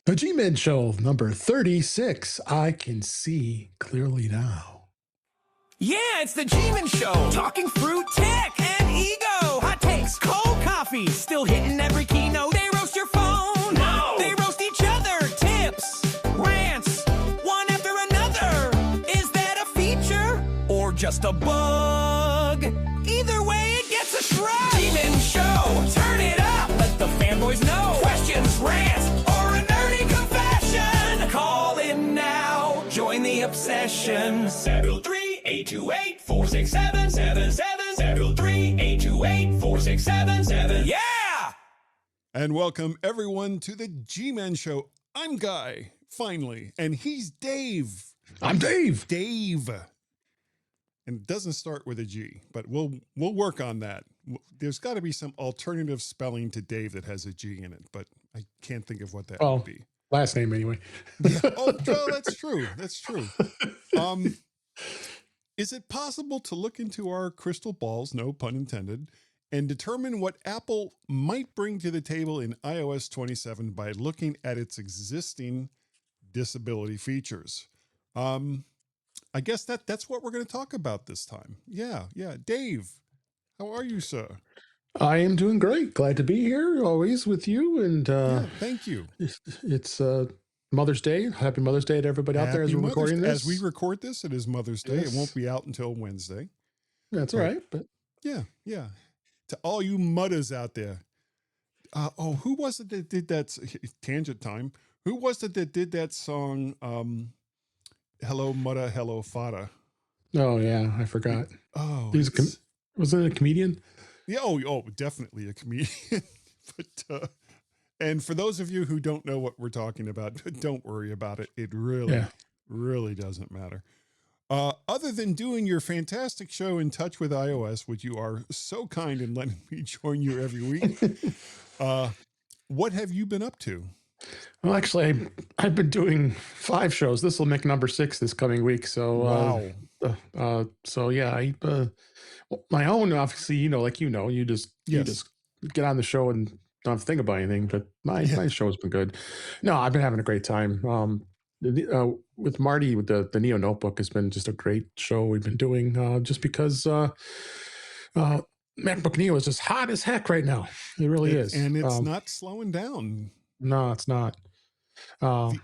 The GMen Show number 36. I can see clearly now. Yeah, it's the GMen Show. Talking fruit, tech, and ego. Hot takes, cold coffee, still hitting every keynote. They roast your phone. No. They roast each other. Tips, rants, one after another. Is that a feature or just a bug? Either way, it gets a shrug. GMen Show. Turn it up. Let the fanboys know. Questions, rants, or a nerdy confession. Call in now. Join the obsession. 703-828-46777. 703-828-46777. Yeah! And welcome everyone to the G-Men Show. I'm Guy, finally, and he's Dave. I'm Dave. Dave. And it doesn't start with a G, but we'll work on that. There's got to be some alternative spelling to Dave that has a G in it, but I can't think of what that would be. Last name anyway. Yeah. Oh, well, that's true. That's true. Is it possible to look into our crystal balls, no pun intended, and determine what Apple might bring to the table in iOS 27 by looking at its existing disability features? I guess that's what we're going to talk about this time. Yeah. Dave, how are you, sir? I am doing great. Glad to be here always with you. And thank you. It's Mother's Day. Happy Mother's Day to everybody out there as we're recording this. As we record this, it is Mother's Day. Yes. It won't be out until Wednesday. That's all right. But yeah. To all you mutters out there. Who was it that did that? Tangent time. Who was it that did that song? Hello, Mudda, Hello, Fada. Oh, yeah. I forgot. Oh, wasn't it a comedian? Yeah. Oh, definitely a comedian. But, and for those of you who don't know what we're talking about, don't worry about it. It really doesn't matter. Other than doing your fantastic show In Touch with iOS, which you are so kind in letting me join you every week, what have you been up to? Well, actually, I've been doing 5 shows. This will make number 6 this coming week. So, wow. My own, obviously, you just get on the show and don't have to think about anything. But my show's been good. No, I've been having a great time. With Marty, with the Neo Notebook has been just a great show we've been doing. Just because MacBook Neo is just hot as heck right now. It really is, and it's not slowing down. No, it's not. And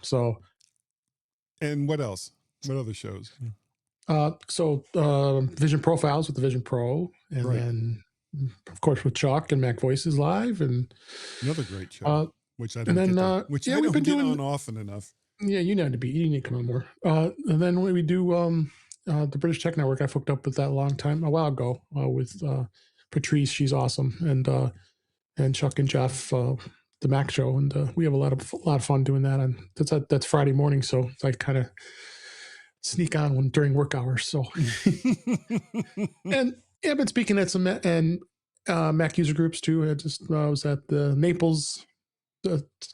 what else? What other shows? Vision Profiles with the Vision Pro, and then of course with Chalk and Mac Voices Live, and another great show, which I don't we've been doing on often enough. Yeah, you need to come on more. And then when we do the British Tech Network, I hooked up with that a while ago with Patrice. She's awesome, and Chuck and Jeff, the Mac Show, and we have a lot of fun doing that. And that's Friday morning, so I kind of sneak on during work hours. So, and I've been speaking at some Mac user groups too. I just was at the Naples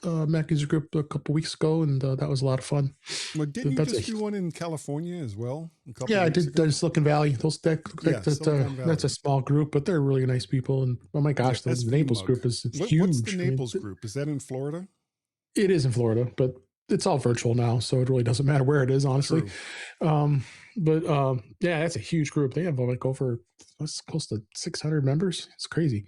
Mac user group a couple weeks ago, and that was a lot of fun. Well, didn't you just do one in California as well? I did Silicon Valley. That's a small group, but they're really nice people. And oh my gosh, the Naples group is huge. What's the Naples group? Is that in Florida? It is in Florida, but it's all virtual now, so it really doesn't matter where it is, honestly. That's a huge group. They have over close to 600 members. It's crazy.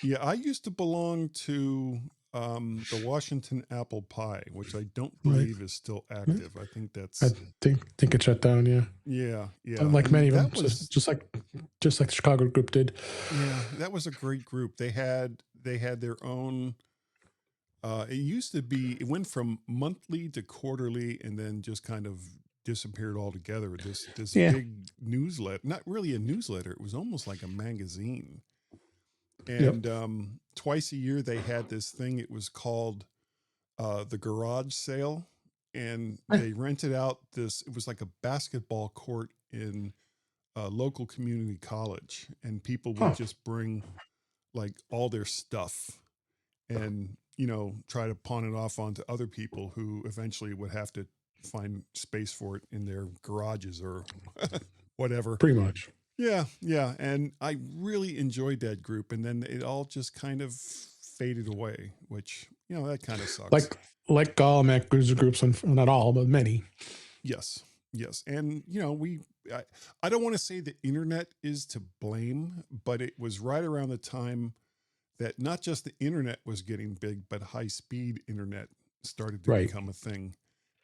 Yeah, I used to belong to the Washington Apple Pie, which I don't believe is still active. I think I think it shut down. Yeah. Like many of them, just like the Chicago group did. Yeah, that was a great group. They had their own. It went from monthly to quarterly, and then just kind of disappeared altogether. This big newsletter, not really a newsletter. It was almost like a magazine. And twice a year they had this thing. It was called the Garage Sale, and they rented out this. It was like a basketball court in a local community college, and people would just bring like all their stuff and try to pawn it off onto other people who eventually would have to find space for it in their garages or whatever. Pretty much. Yeah. And I really enjoyed that group. And then it all just kind of faded away, which that kind of sucks. Like all Mac user groups, and not all, but many. Yes. And, I don't want to say the internet is to blame, but it was right around the time that not just the internet was getting big, but high-speed internet started to become a thing,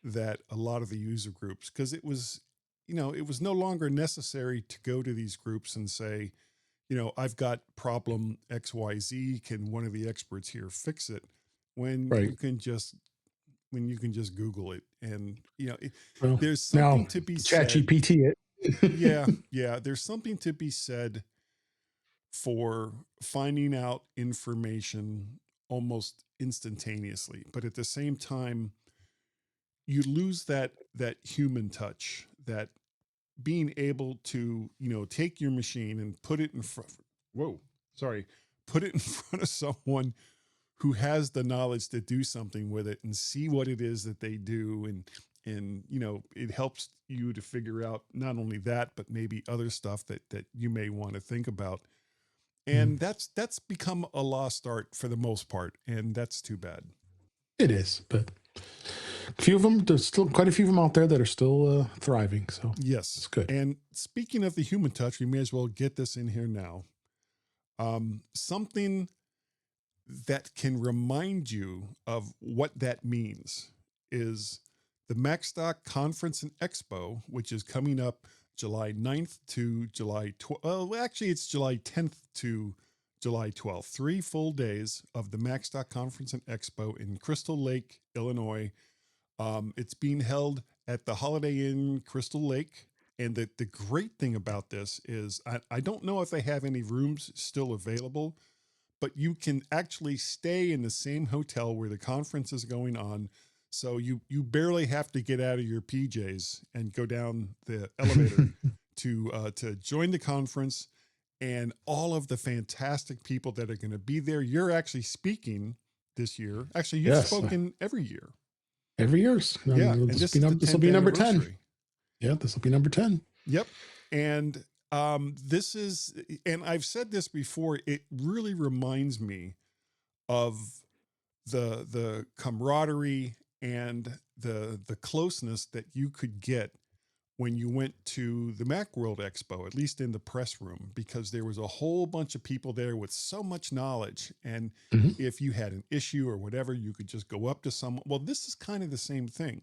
that a lot of the user groups, because it was no longer necessary to go to these groups and say, I've got problem XYZ. Can one of the experts here fix it? When you can just Google it, and there's something to be said. ChatGPT it. Yeah. There's something to be said for finding out information almost instantaneously, but at the same time, you lose that human touch, that being able to take your machine and put it in front. Put it in front of someone who has the knowledge to do something with it and see what it is that they do. And it helps you to figure out not only that, but maybe other stuff that you may want to think about. And that's become a lost art for the most part. And that's too bad. It is, but a few of them, there's still quite a few of them out there that are still thriving. So yes, it's good. And speaking of the human touch, we may as well get this in here now. Something that can remind you of what that means is the MacStock Conference and Expo, which is coming up July 9th to July 12th. Well, actually, it's July 10th to July 12th. 3 full days of the MacStock Conference and Expo in Crystal Lake, Illinois. It's being held at the Holiday Inn Crystal Lake. And the great thing about this is I don't know if they have any rooms still available, but you can actually stay in the same hotel where the conference is going on. So you barely have to get out of your PJs and go down the elevator to join the conference, and all of the fantastic people that are going to be there. You're actually speaking this year. Actually, you've spoken every year. Every year. And this will be number 10. Yeah, this will be number 10. Yep. And this is, and I've said this before, it really reminds me of the camaraderie and the closeness that you could get when you went to the Macworld Expo, at least in the press room, because there was a whole bunch of people there with so much knowledge. And if you had an issue or whatever, you could just go up to someone. Well, this is kind of the same thing.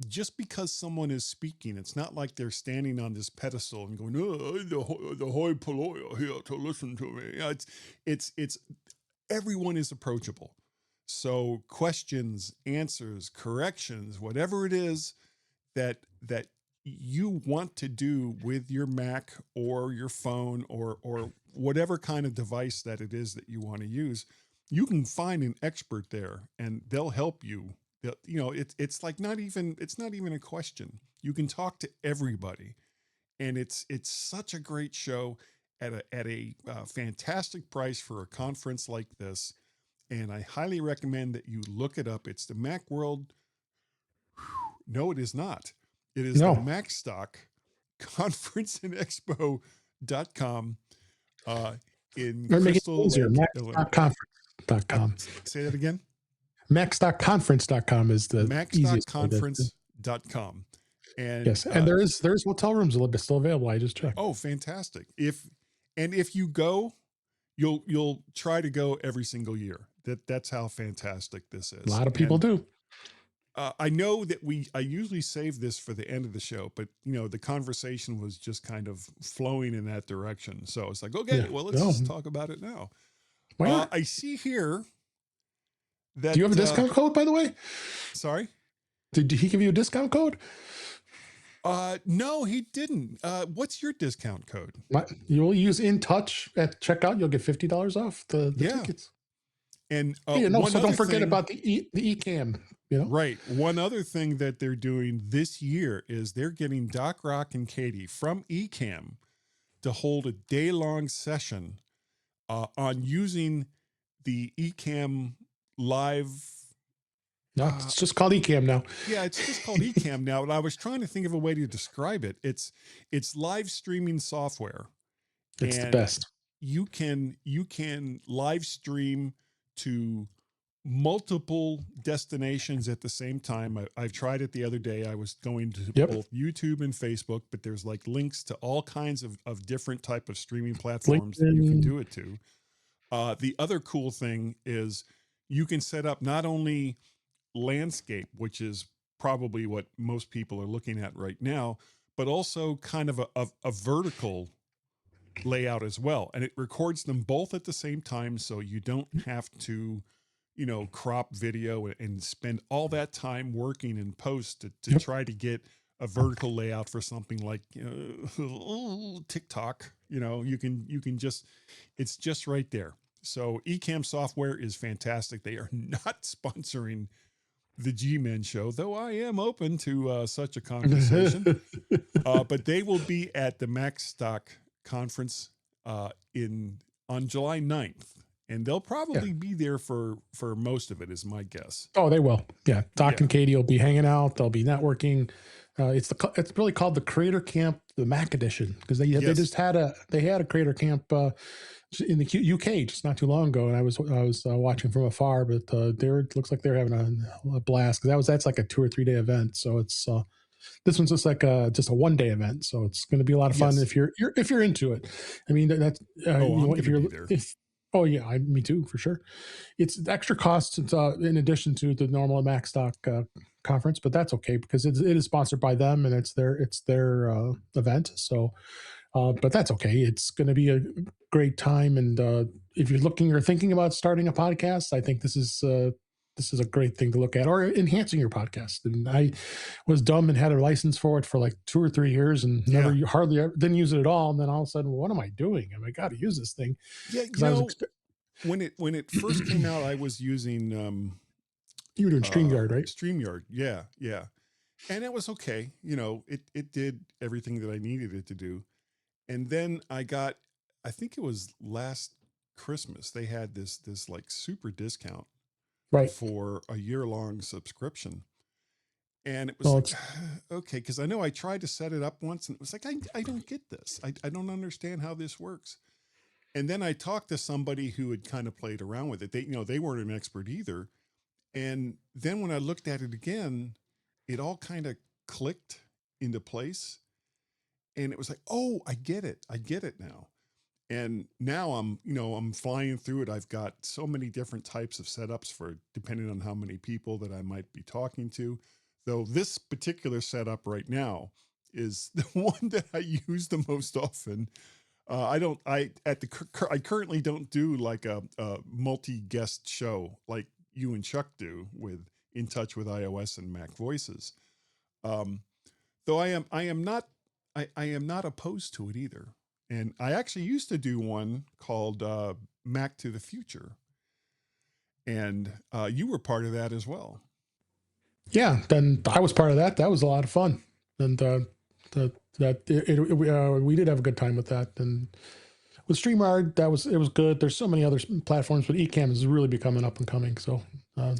Just because someone is speaking, it's not like they're standing on this pedestal and going, "Oh, the hoi polloi are here to listen to me." It's everyone is approachable. So questions, answers, corrections, whatever it is that you want to do with your Mac or your phone or whatever kind of device that it is that you want to use, you can find an expert there and they'll help you. It's not even a question. You can talk to everybody, and it's such a great show at a fantastic price for a conference like this. And I highly recommend that you look it up. It's the Macworld. No, it is not. It is the MacStock Conference and Expo.com in Crystal Lake, Illinois. MacStockConference.com. Say that again. MacStockConference.com is the MacStockConference.com. And yes, and there's hotel rooms still available. I just checked. Oh, fantastic! If you go, you'll try to go every single year. That's how fantastic this is. A lot of people do. I know that I usually save this for the end of the show, but the conversation was just kind of flowing in that direction. So it's like, okay, well, let's just talk about it now. I see here that. Do you have a discount code, by the way? Sorry? Did he give you a discount code? No, he didn't. What's your discount code? You'll use In Touch at checkout. You'll get $50 off the tickets. And so don't forget about the eCam. Right. One other thing that they're doing this year is they're getting Doc Rock and Katie from eCam to hold a day-long session on using the eCam live. No, it's just called eCam now. Yeah, it's just called eCam now. And I was trying to think of a way to describe it. It's live streaming software. It's the best. You can live stream to multiple destinations at the same time. I've tried it the other day. I was going to both YouTube and Facebook, but there's like links to all kinds of different type of streaming platforms that you can do it to. The other cool thing is you can set up not only landscape, which is probably what most people are looking at right now, but also kind of a vertical layout as well. And it records them both at the same time. So you don't have to, crop video and spend all that time working in post to try to get a vertical layout for something like TikTok. You can just, it's just right there. So Ecamm software is fantastic. They are not sponsoring the GMen Show, though I am open to such a conversation. But they will be at the MacStock conference on July 9th. And they'll probably be there for most of it, is my guess. Oh, they will. Yeah. Doc and Katie will be hanging out. They'll be networking. It's really called the Creator Camp, the Mac Edition, because they just had a Creator Camp in the UK just not too long ago, and I was watching from afar. But it looks like they're having a blast, because that's like a 2 or 3 day event. So it's this one's just like a 1 day event. So it's going to be a lot of fun if you're into it. I mean that's me too, for sure. It's extra costs. It's in addition to the normal MacStock conference, but that's okay because it is sponsored by them and it's their event. So, but that's okay. It's going to be a great time. And if you're looking or thinking about starting a podcast, I think this is a great thing to look at, or enhancing your podcast. And I was dumb and had a license for it for like 2 or 3 years and hardly ever didn't use it at all. And then all of a sudden, what am I doing? I got to use this thing. Yeah, when it first came out, I was using you were doing StreamYard, right? StreamYard, yeah, and it was okay. It did everything that I needed it to do. And then I think it was last Christmas, they had this like super discount. Right. For a year-long subscription. And it was okay, because I know I tried to set it up once and it was like, I don't get this. I don't understand how this works. And then I talked to somebody who had kind of played around with it. They weren't an expert either. And then when I looked at it again, it all kind of clicked into place. And it was like, oh, I get it. I get it now. And now I'm flying through it. I've got so many different types of setups for depending on how many people that I might be talking to. Though this particular setup right now is the one that I use the most often. I currently don't do like a multi-guest show like you and Chuck do with In Touch with iOS and Mac Voices. Though I am not opposed to it either. And I actually used to do one called Mac to the Future. And you were part of that as well. Yeah, then I was part of that. That was a lot of fun. And we did have a good time with that. And with StreamYard, it was good. There's so many other platforms, but Ecamm is really becoming up and coming. So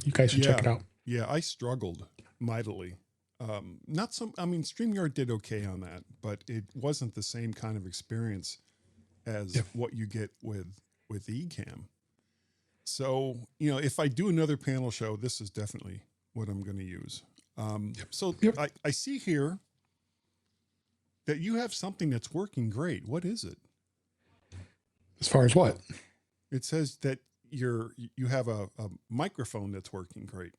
you guys should check it out. Yeah, I struggled mightily. StreamYard did okay on that, but it wasn't the same kind of experience as what you get with Ecamm. So, if I do another panel show, this is definitely what I'm going to use. I see here that you have something that's working great. What is it? As far as what? It says that you have a microphone that's working great.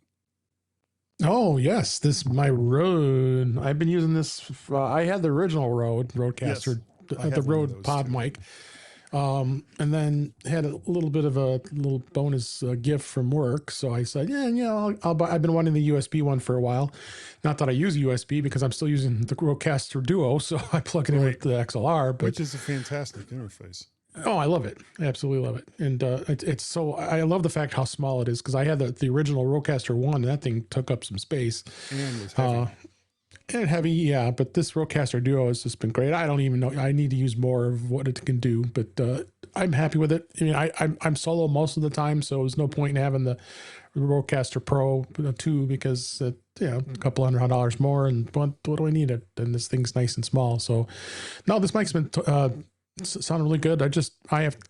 Oh yes, my Rode. I've been using this. I had the original Rodecaster, the Rode Pod mic, and then had a little bit of a little bonus gift from work. So I said, I'll buy. I've been wanting the USB one for a while. Not that I use USB because I'm still using the Rodecaster Duo, so I plug it in with the XLR, which is a fantastic interface. Oh, I love it. I absolutely love it. And it's so, I love the fact how small it is, because I had the original Rodecaster 1, and that thing took up some space. And was heavy. And heavy, yeah. But this Rodecaster Duo has just been great. I don't even know. I need to use more of what it can do, but I'm happy with it. I mean, I'm solo most of the time, so there's no point in having the Rodecaster Pro 2 because, a couple $100 more, and what do I need it? And this thing's nice and small. So, no, this mic's been... sounded really good.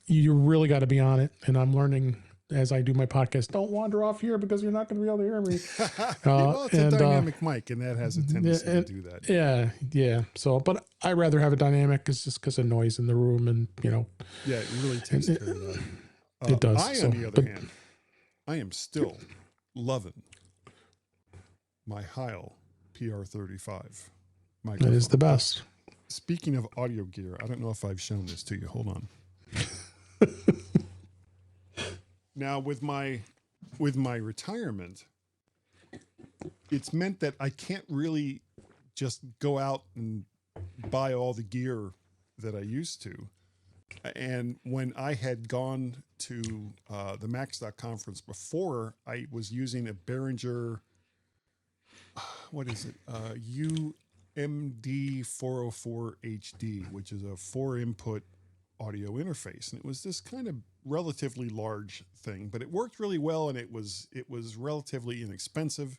You really got to be on it, and I'm learning as I do my podcast, don't wander off here because you're not going to be able to hear me. Well, it's a dynamic mic, and that has a tendency to do that. Yeah. So, but I rather have a dynamic just because of noise in the room, and Yeah, it really takes care of that. It does. On the other hand, I am still loving my Heil PR35 microphone. That is the best. Speaking of audio gear, I don't know if I've shown this to you. Hold on. Now, with my retirement, it's meant that I can't really just go out and buy all the gear that I used to. And when I had gone to the MaxDoc conference before, I was using a Behringer, what is it? UMD 404 HD, which is a 4-input audio interface. And it was this kind of relatively large thing, but it worked really well, and it was relatively inexpensive.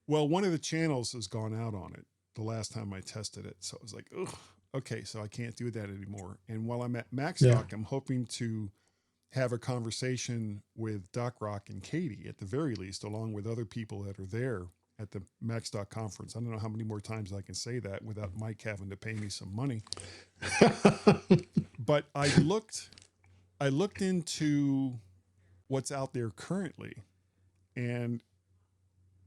Well, one of the channels has gone out on it the last time I tested it. So I was like, ugh, okay, so I can't do that anymore. And while I'm at MaxDoc, I'm hoping to have a conversation with Doc Rock and Katie at the very least, along with other people that are there at the MaxDoc conference. I don't know how many more times I can say that without Mike having to pay me some money. But I looked into what's out there currently, and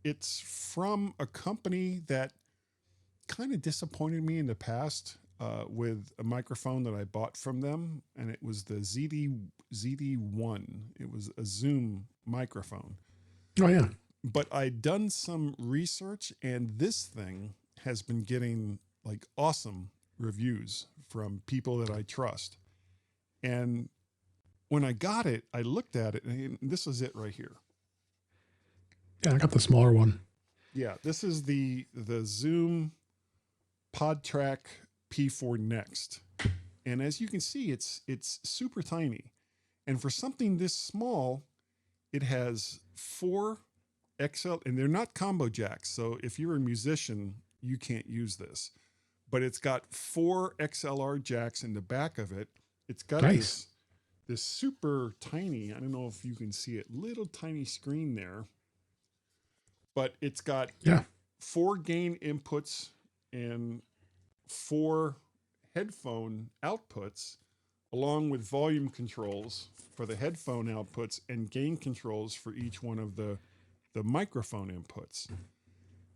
it's from a company that kind of disappointed me in the past with a microphone that I bought from them, and it was the ZD1. It was a Zoom microphone. Oh, yeah. But I'd done some research, and this thing has been getting like awesome reviews from people that I trust. And when I got it, I looked at it, and this is it right here. Yeah, I got the smaller one. Yeah, this is the Zoom PodTrack P4 Next. And as you can see, it's super tiny. And for something this small, it has 4 XL, and they're not combo jacks. So if you're a musician, you can't use this. But it's got 4 XLR jacks in the back of it. It's got this super tiny, I don't know if you can see it, little tiny screen there. But it's got 4 gain inputs and 4 headphone outputs, along with volume controls for the headphone outputs and gain controls for each one of the microphone inputs.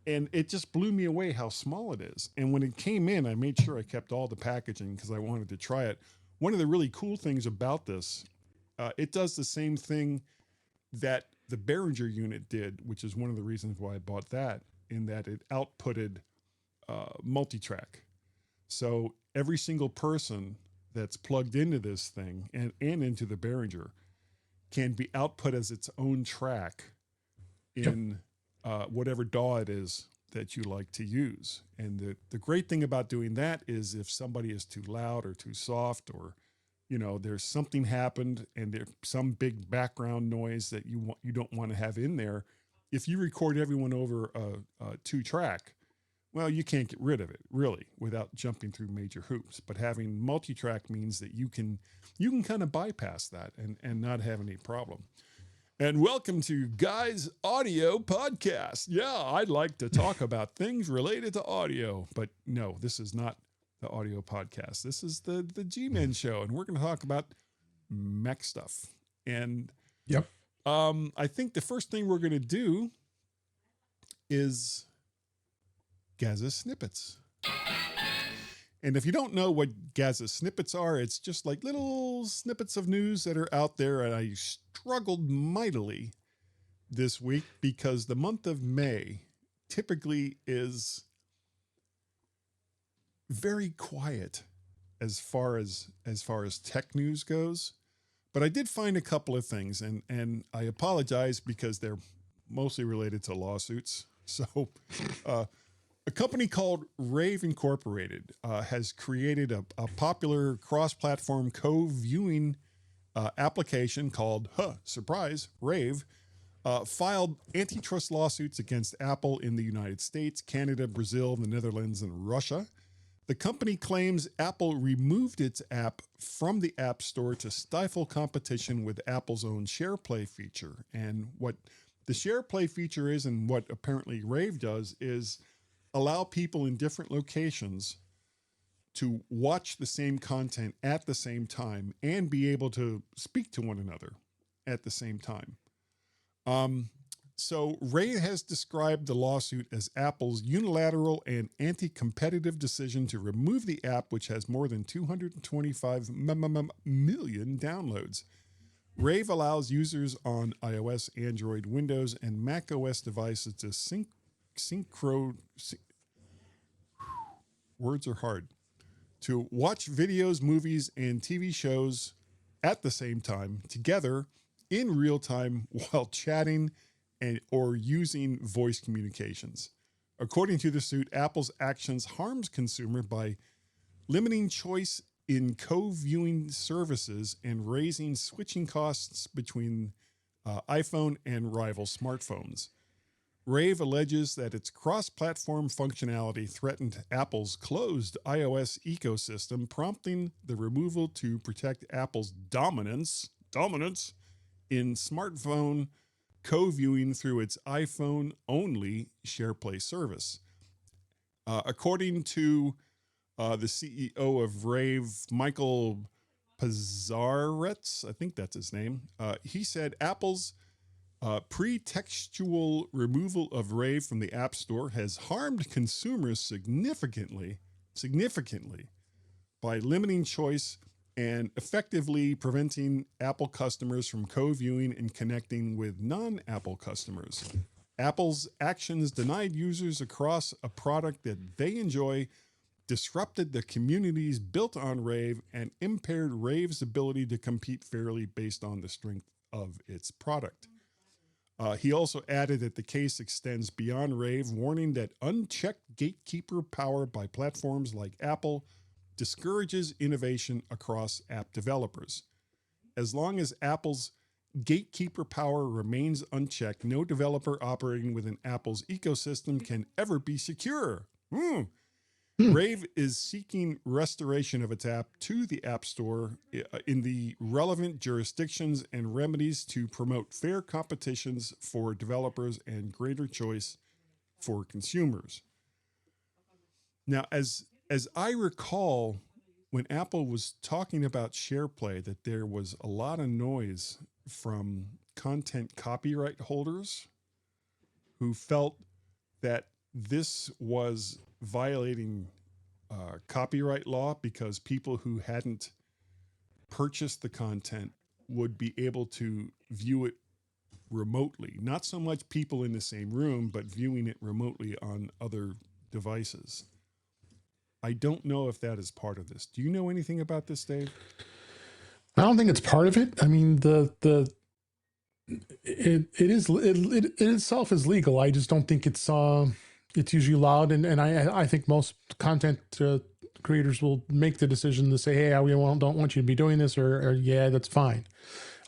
And it just blew me away how small it is. And when it came in, I made sure I kept all the packaging because I wanted to try it. One of the really cool things about this, it does the same thing that the Behringer unit did, which is one of the reasons why I bought that, in that it outputted multi-track. So every single person that's plugged into this thing and into the Behringer can be output as its own track in whatever DAW it is that you like to use. And the great thing about doing that is if somebody is too loud or too soft, or there's something happened and there's some big background noise that you don't want to have in there, if you record everyone over a 2-track, well, you can't get rid of it really without jumping through major hoops. But having multi-track means that you can kind of bypass that and not have any problem. And welcome to Guy's Audio Podcast. Yeah, I'd like to talk about things related to audio, but no, this is not the audio podcast. This is the GMen Show, and we're going to talk about Mac stuff. And I think the first thing we're going to do is GazMaz snippets. And if you don't know what GazMaz snippets are, it's just like little snippets of news that are out there. And I struggled mightily this week because the month of May typically is very quiet as far as tech news goes. But I did find a couple of things, and I apologize because they're mostly related to lawsuits. So a company called Rave Incorporated has created a popular cross-platform co-viewing application called, surprise, Rave, filed antitrust lawsuits against Apple in the United States, Canada, Brazil, the Netherlands, and Russia. The company claims Apple removed its app from the App Store to stifle competition with Apple's own SharePlay feature. And what the SharePlay feature is, and what apparently Rave does, is allow people in different locations to watch the same content at the same time and be able to speak to one another at the same time. So Ray has described the lawsuit as Apple's unilateral and anti-competitive decision to remove the app, which has more than 225 million downloads. Rave allows users on iOS, Android, Windows, and Mac OS devices to words are hard, to watch videos, movies, and TV shows at the same time together in real time while chatting or using voice communications. According to the suit, Apple's actions harms consumer by limiting choice in co-viewing services and raising switching costs between iPhone and rival smartphones. Rave alleges that its cross-platform functionality threatened Apple's closed iOS ecosystem, prompting the removal to protect Apple's dominance in smartphone co-viewing through its iPhone-only SharePlay service. According to the CEO of Rave, Michael Pizarretz, I think that's his name, he said Apple's pretextual removal of Rave from the App Store has harmed consumers significantly by limiting choice and effectively preventing Apple customers from co-viewing and connecting with non-Apple customers. Apple's actions denied users across a product that they enjoy, disrupted the communities built on Rave, and impaired Rave's ability to compete fairly based on the strength of its product. He also added that the case extends beyond Rave, warning that unchecked gatekeeper power by platforms like Apple discourages innovation across app developers. As long as Apple's gatekeeper power remains unchecked, no developer operating within Apple's ecosystem can ever be secure. Rave is seeking restoration of its app to the App Store in the relevant jurisdictions and remedies to promote fair competitions for developers and greater choice for consumers. Now, as I recall, when Apple was talking about SharePlay, that there was a lot of noise from content copyright holders who felt that this was violating copyright law because people who hadn't purchased the content would be able to view it remotely. Not so much people in the same room, but viewing it remotely on other devices. I don't know if that is part of this. Do you know anything about this, Dave? I don't think it's part of it. I mean, it itself is legal. I just don't think it's usually allowed. And I think most content creators will make the decision to say, hey, we don't want you to be doing this, or yeah, that's fine.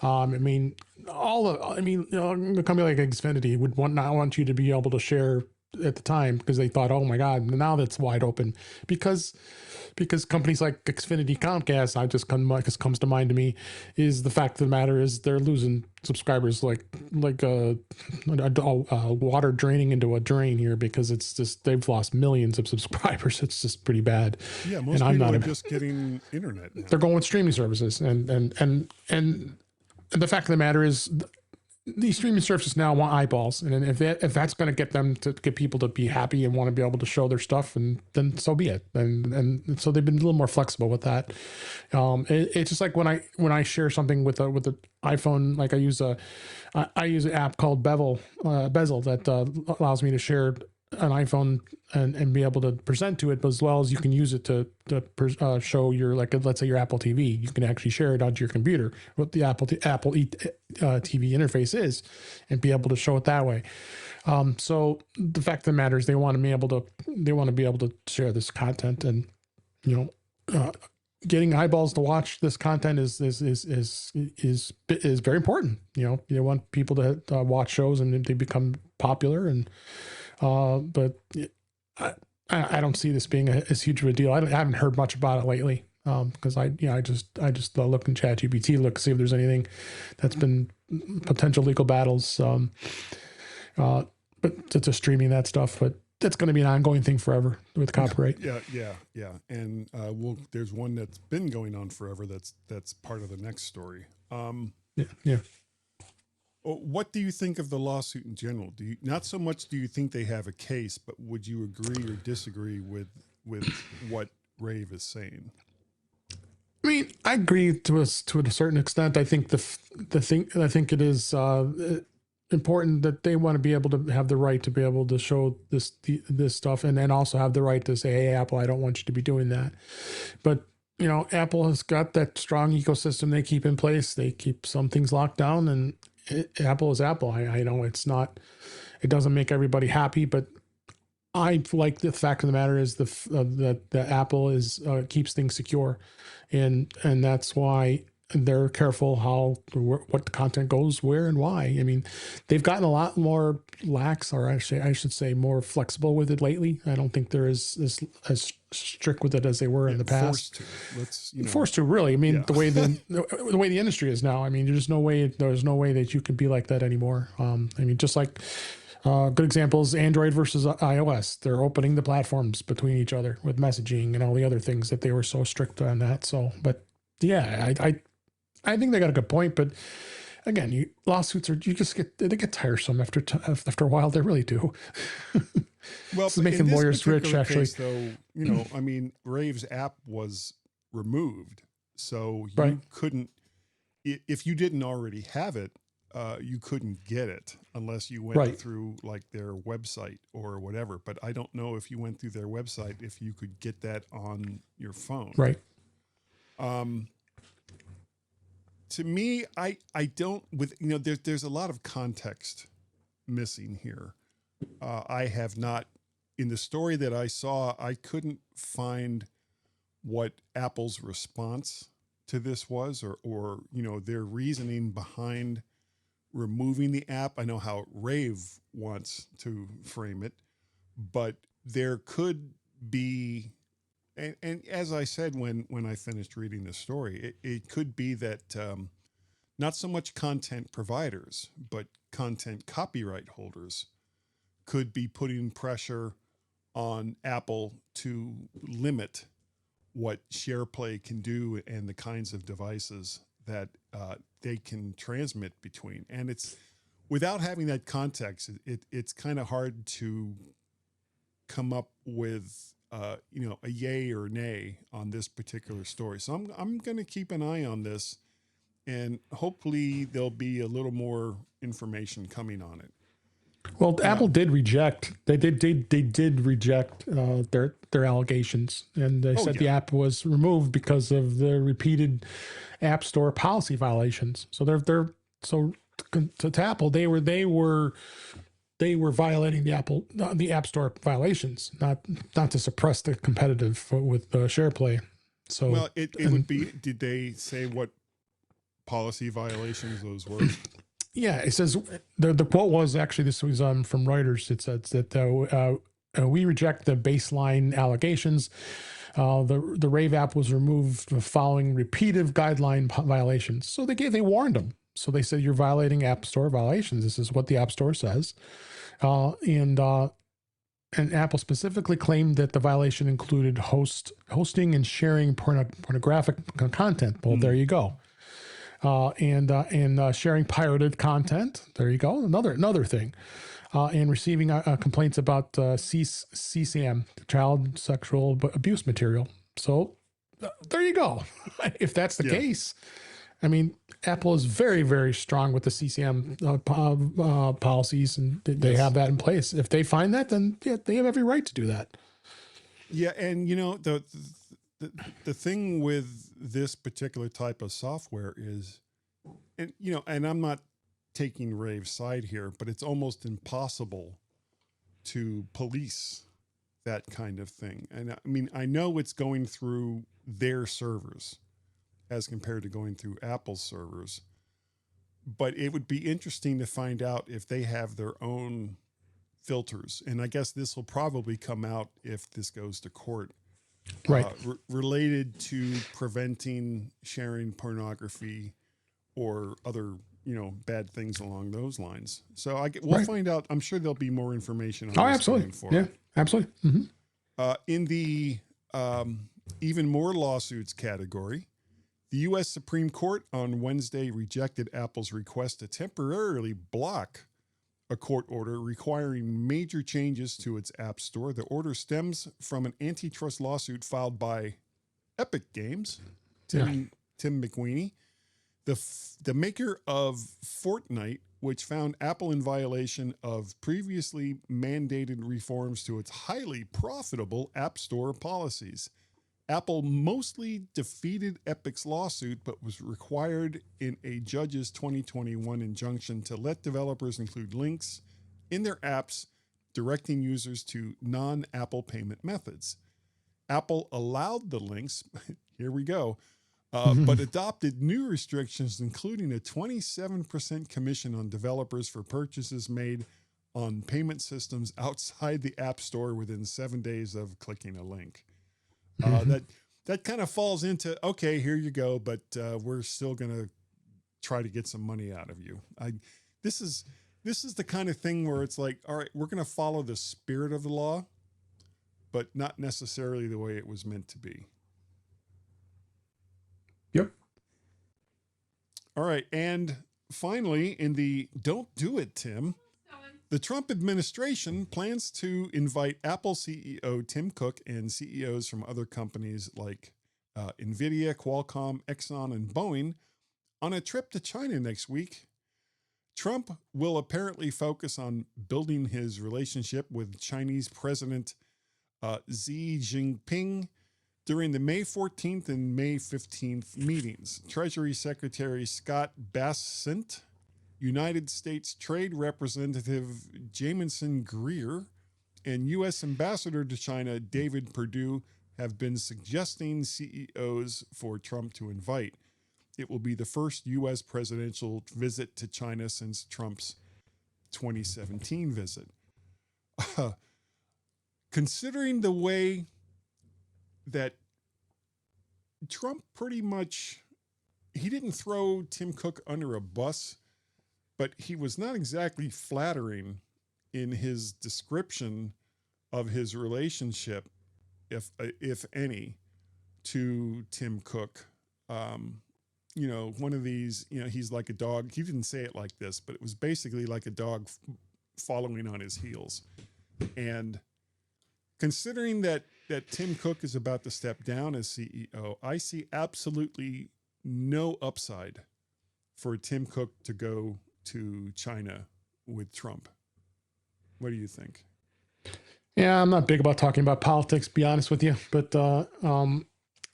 I mean, a company like Xfinity would not want you to be able to share at the time because they thought, oh my God, now that's wide open because companies like Xfinity, Comcast, comes to mind to me, is the fact of the matter is they're losing subscribers like water draining into a drain here, because it's just, they've lost millions of subscribers. It's just pretty bad. Yeah, most people are just getting internet now. They're going with streaming services, and the fact of the matter is, these streaming services now want eyeballs, and if that's going to get people to be happy and want to be able to show their stuff, and then so be it. And so they've been a little more flexible with that. It's just like when I share something with the iPhone, like I use an app called Bezel that allows me to share an iPhone and be able to present to it, but as well as you can use it to show your, like, let's say your Apple TV, you can actually share it onto your computer, what the Apple TV interface is, and be able to show it that way. So the fact of the matter is they want to be able to share this content, and getting eyeballs to watch this content is very important. You want people to watch shows and they become popular, and but I don't see this being as huge of a deal. I haven't heard much about it lately because I just look in ChatGPT, look see if there's anything that's been potential legal battles. But to streaming that stuff, but that's going to be an ongoing thing forever with copyright. Yeah. And there's one that's been going on forever. That's part of the next story. Yeah. What do you think of the lawsuit in general? Not so much do you think they have a case, but would you agree or disagree with what Rave is saying? I mean, I agree to a certain extent. I think I think it is important that they want to be able to have the right to be able to show this stuff, and then also have the right to say, "Hey, Apple, I don't want you to be doing that." But Apple has got that strong ecosystem they keep in place. They keep some things locked down, and Apple is Apple. I know it doesn't make everybody happy, but I like the fact of the matter is that Apple keeps things secure, and that's why they're careful what the content goes where and why. I mean, they've gotten a lot more lax, or actually I should say more flexible with it lately. I don't think they're as strict with it as they were in the past. Forced to, really. I mean, the way the industry is now. I mean, there's no way that you can be like that anymore. I mean, just like good examples, Android versus iOS. They're opening the platforms between each other with messaging and all the other things that they were so strict on that. So, but yeah, I think they got a good point, but again, lawsuits they get tiresome after a while. They really do. Well, this is making lawyers rich, actually. Case, though, I mean, Rave's app was removed, so you couldn't, if you didn't already have it, you couldn't get it unless you went through like their website or whatever. But I don't know if you went through their website if you could get that on your phone. Right. To me, I don't there's a lot of context missing here. I have not, in the story that I saw, I couldn't find what Apple's response to this was, or their reasoning behind removing the app. I know how Rave wants to frame it, but there could be, and as I said when I finished reading this story, it could be that not so much content providers, but content copyright holders could be putting pressure on Apple to limit what SharePlay can do and the kinds of devices that they can transmit between. And it's, without having that context, it's kind of hard to come up with a yay or nay on this particular story. So I'm going to keep an eye on this, and hopefully there'll be a little more information coming on it. Well, Apple did reject. They did reject their allegations, and they said the app was removed because of the repeated App Store policy violations. So to Apple, they were violating the App Store violations, not to suppress the competitive with SharePlay. So well, it would be. Did they say what policy violations those were? Yeah, it says the quote was actually, this was from Reuters. It says that we reject the baseline allegations. The Rave app was removed following repeated guideline violations. So they warned them. So they said, you're violating App Store violations. This is what the App Store says. And Apple specifically claimed that the violation included hosting and sharing pornographic content. Well, there you go. And sharing pirated content. There you go. Another thing. And receiving complaints about CSAM, child sexual abuse material. So there you go. If that's the case, I mean, Apple is very, very strong with the CCM policies, and they have that in place. If they find that, then they have every right to do that. Yeah, and the thing with this particular type of software is, and I'm not taking Rave's side here, but it's almost impossible to police that kind of thing. And I mean, I know it's going through their servers as compared to going through Apple's servers, but it would be interesting to find out if they have their own filters. And I guess this will probably come out if this goes to court. Right. Related to preventing sharing pornography or other, bad things along those lines. So we'll find out. I'm sure there'll be more information on this absolutely. going forward. Yeah, absolutely. Mm-hmm. In the even more lawsuits category, the U.S. Supreme Court on Wednesday rejected Apple's request to temporarily block a court order requiring major changes to its App Store. The order stems from an antitrust lawsuit filed by Epic Games, Tim McWeeny, the maker of Fortnite, which found Apple in violation of previously mandated reforms to its highly profitable App Store policies. Apple mostly defeated Epic's lawsuit, but was required in a judge's 2021 injunction to let developers include links in their apps directing users to non-Apple payment methods. Apple allowed the links, here we go, but adopted new restrictions, including a 27% commission on developers for purchases made on payment systems outside the App Store within 7 days of clicking a link. That kind of falls into, okay, here you go, but we're still going to try to get some money out of you. This is the kind of thing where it's like, all right, we're going to follow the spirit of the law, but not necessarily the way it was meant to be. Yep. All right. And finally, in the don't do it, Tim, the Trump administration plans to invite Apple CEO Tim Cook and CEOs from other companies like NVIDIA, Qualcomm, Exxon, and Boeing on a trip to China next week. Trump will apparently focus on building his relationship with Chinese President Xi Jinping during the May 14th and May 15th meetings. Treasury Secretary Scott Bessent, United States Trade Representative Jamison Greer, and U.S. Ambassador to China David Perdue have been suggesting CEOs for Trump to invite. It will be the first U.S. presidential visit to China since Trump's 2017 visit. Considering the way that Trump pretty much, he didn't throw Tim Cook under a bus, but he was not exactly flattering in his description of his relationship, if any, to Tim Cook. One of these, he's like a dog. He didn't say it like this, but it was basically like a dog following on his heels. And considering that Tim Cook is about to step down as CEO, I see absolutely no upside for Tim Cook to go to China with Trump. What do you think? Yeah, I'm not big about talking about politics, to be honest with you, but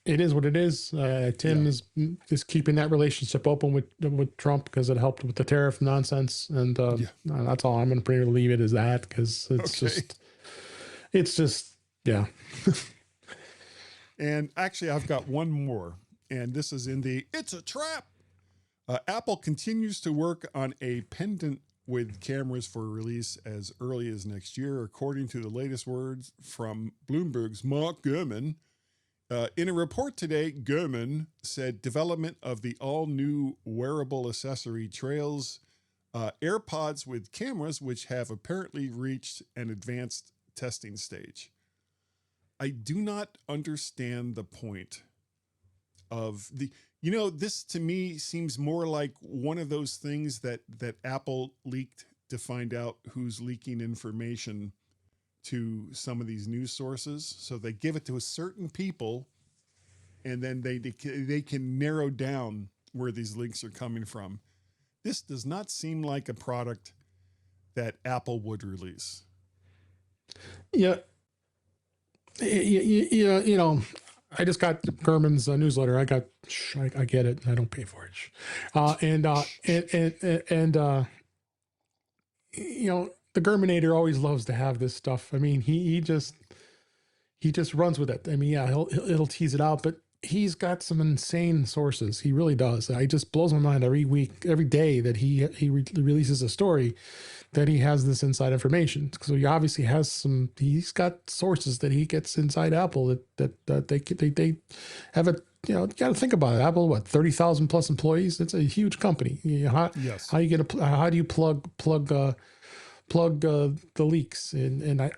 it is what it is. Tim is just keeping that relationship open with Trump because it helped with the tariff nonsense, and that's all. I'm going to pretty leave it as that because it's just yeah. And actually, I've got one more, and this is in the "It's a Trap." Apple continues to work on a pendant with cameras for release as early as next year, according to the latest words from Bloomberg's Mark Gurman. In a report today, Gurman said development of the all-new wearable accessory trails AirPods with cameras, which have apparently reached an advanced testing stage. I do not understand the point of this to me seems more like one of those things that Apple leaked to find out who's leaking information to some of these news sources. So they give it to a certain people, and then they can narrow down where these links are coming from. This does not seem like a product that Apple would release. Yeah. I just got Gurman's newsletter. I get it. I don't pay for it. The Gurmanator always loves to have this stuff. I mean, he just runs with it. I mean, yeah, it'll tease it out, but he's got some insane sources. He really does. I just blows my mind every week, every day that he releases a story that he has this inside information. So he obviously has some. He's got sources that he gets inside Apple that they have a. You know, you got to think about it. Apple, what, 30,000 plus employees? It's a huge company. Yes. How do you plug the leaks? And I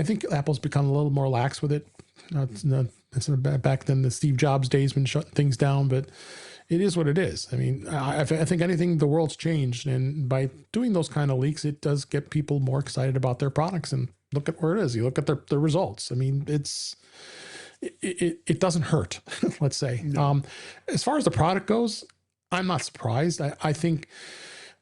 think Apple's become a little more lax with it. It's back then the Steve Jobs days when shutting things down, but it is what it is. I mean, I think anything, the world's changed, and by doing those kind of leaks, it does get people more excited about their products. And look at where it is. You look at the results. I mean, it doesn't hurt, let's say. No. As far as the product goes, I'm not surprised. I think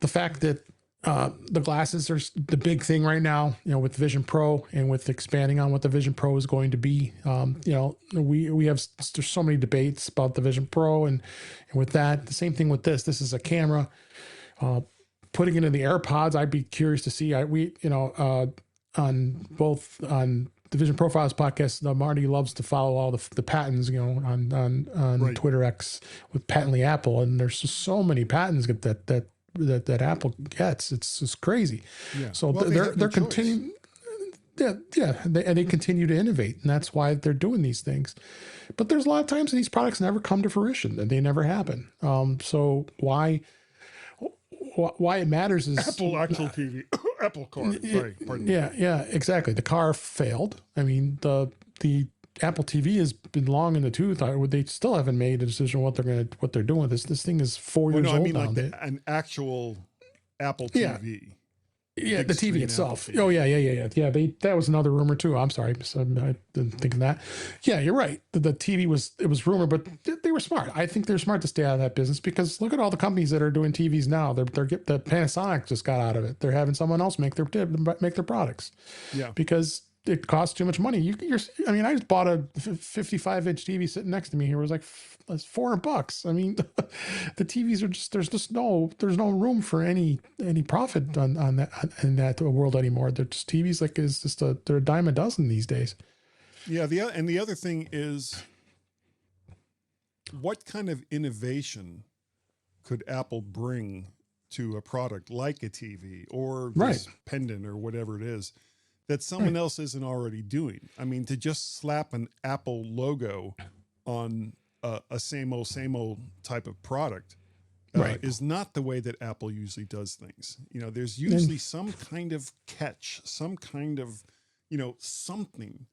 the fact that the glasses are the big thing right now, you know, with Vision Pro and with expanding on what the Vision Pro is going to be. You know, there's so many debates about the Vision Pro and with that, the same thing with this. This is a camera. Putting it in the AirPods, I'd be curious to see. On the Vision Profiles podcast, Marty loves to follow all the patents, you know, on Right. Twitter X with Patently Apple, and there's just so many patents that Apple gets. It's just crazy. Yeah. So Well, they're continuing. Yeah, they continue to innovate, and that's why they're doing these things. But there's a lot of times these products never come to fruition, and they never happen. So why it matters is Apple actual TV, Apple car. Sorry, pardon me. Yeah, exactly. The car failed. I mean, the Apple TV has been long in the tooth. They still haven't made a decision what they're doing with this. This thing is 4 years old now. Like an actual Apple TV. Yeah, the TV itself. TV. Oh, yeah. That was another rumor too. I'm sorry, I didn't think of that. Yeah, you're right. The TV was rumored, but they were smart. I think they're smart to stay out of that business because look at all the companies that are doing TVs now. The Panasonic just got out of it. They're having someone else make their products. Yeah, because it costs too much money. I mean, I just bought a 55-inch TV sitting next to me here. It was like $400. I mean, the TVs are just there's no room for any profit on that in that world anymore. They're just TVs they're a dime a dozen these days. Yeah, the other thing is, what kind of innovation could Apple bring to a product like a TV or this pendant or whatever it is that someone else isn't already doing? I mean, to just slap an Apple logo on a same old type of product is not the way that Apple usually does things. You know, there's usually some kind of catch, some kind of, you know, something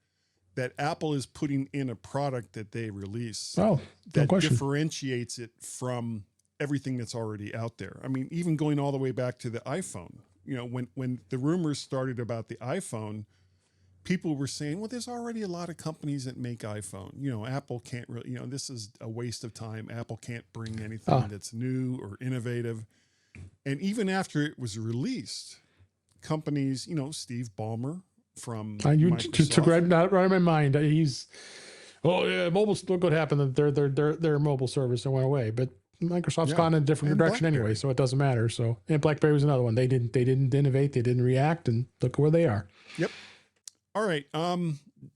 that Apple is putting in a product that they release that differentiates it from everything that's already out there. I mean, even going all the way back to the iPhone. You know, when the rumors started about the iPhone, people were saying, well, there's already a lot of companies that make iPhone. You know, Apple can't really, you know, this is a waste of time. Apple can't bring anything that's new or innovative. And even after it was released, companies, you know, Steve Ballmer from Microsoft. Took right out of my mind. Mobile, look what happened. Their mobile service went away. But Microsoft's gone in a different direction anyway, so it doesn't matter. So, and BlackBerry was another one. They didn't innovate, they didn't react, and look where they are. Yep. All right.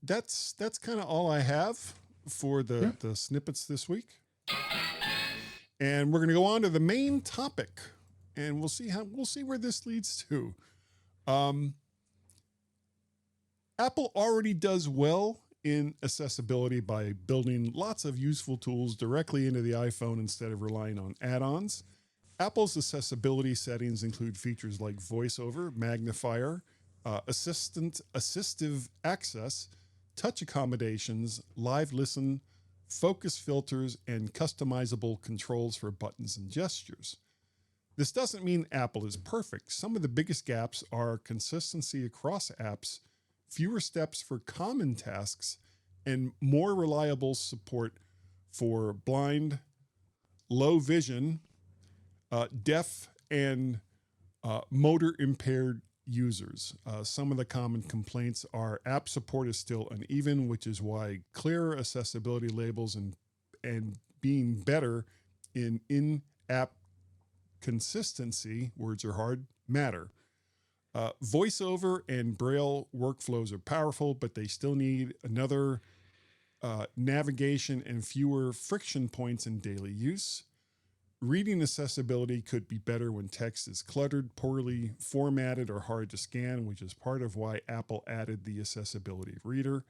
That's kind of all I have for the snippets this week. And we're going to go on to the main topic, and we'll see where this leads to. Apple already does well in accessibility by building lots of useful tools directly into the iPhone instead of relying on add-ons. Apple's accessibility settings include features like VoiceOver, Magnifier, assistive access, touch accommodations, live listen, focus filters, and customizable controls for buttons and gestures. This doesn't mean Apple is perfect. Some of the biggest gaps are consistency across apps, fewer steps for common tasks, and more reliable support for blind, low vision, deaf, and motor impaired users. Some of the common complaints are app support is still uneven, which is why clearer accessibility labels and being better in-app consistency, words are hard, matter. VoiceOver and Braille workflows are powerful, but they still need another navigation and fewer friction points in daily use. Reading accessibility could be better when text is cluttered, poorly formatted, or hard to scan, which is part of why Apple added the accessibility reader.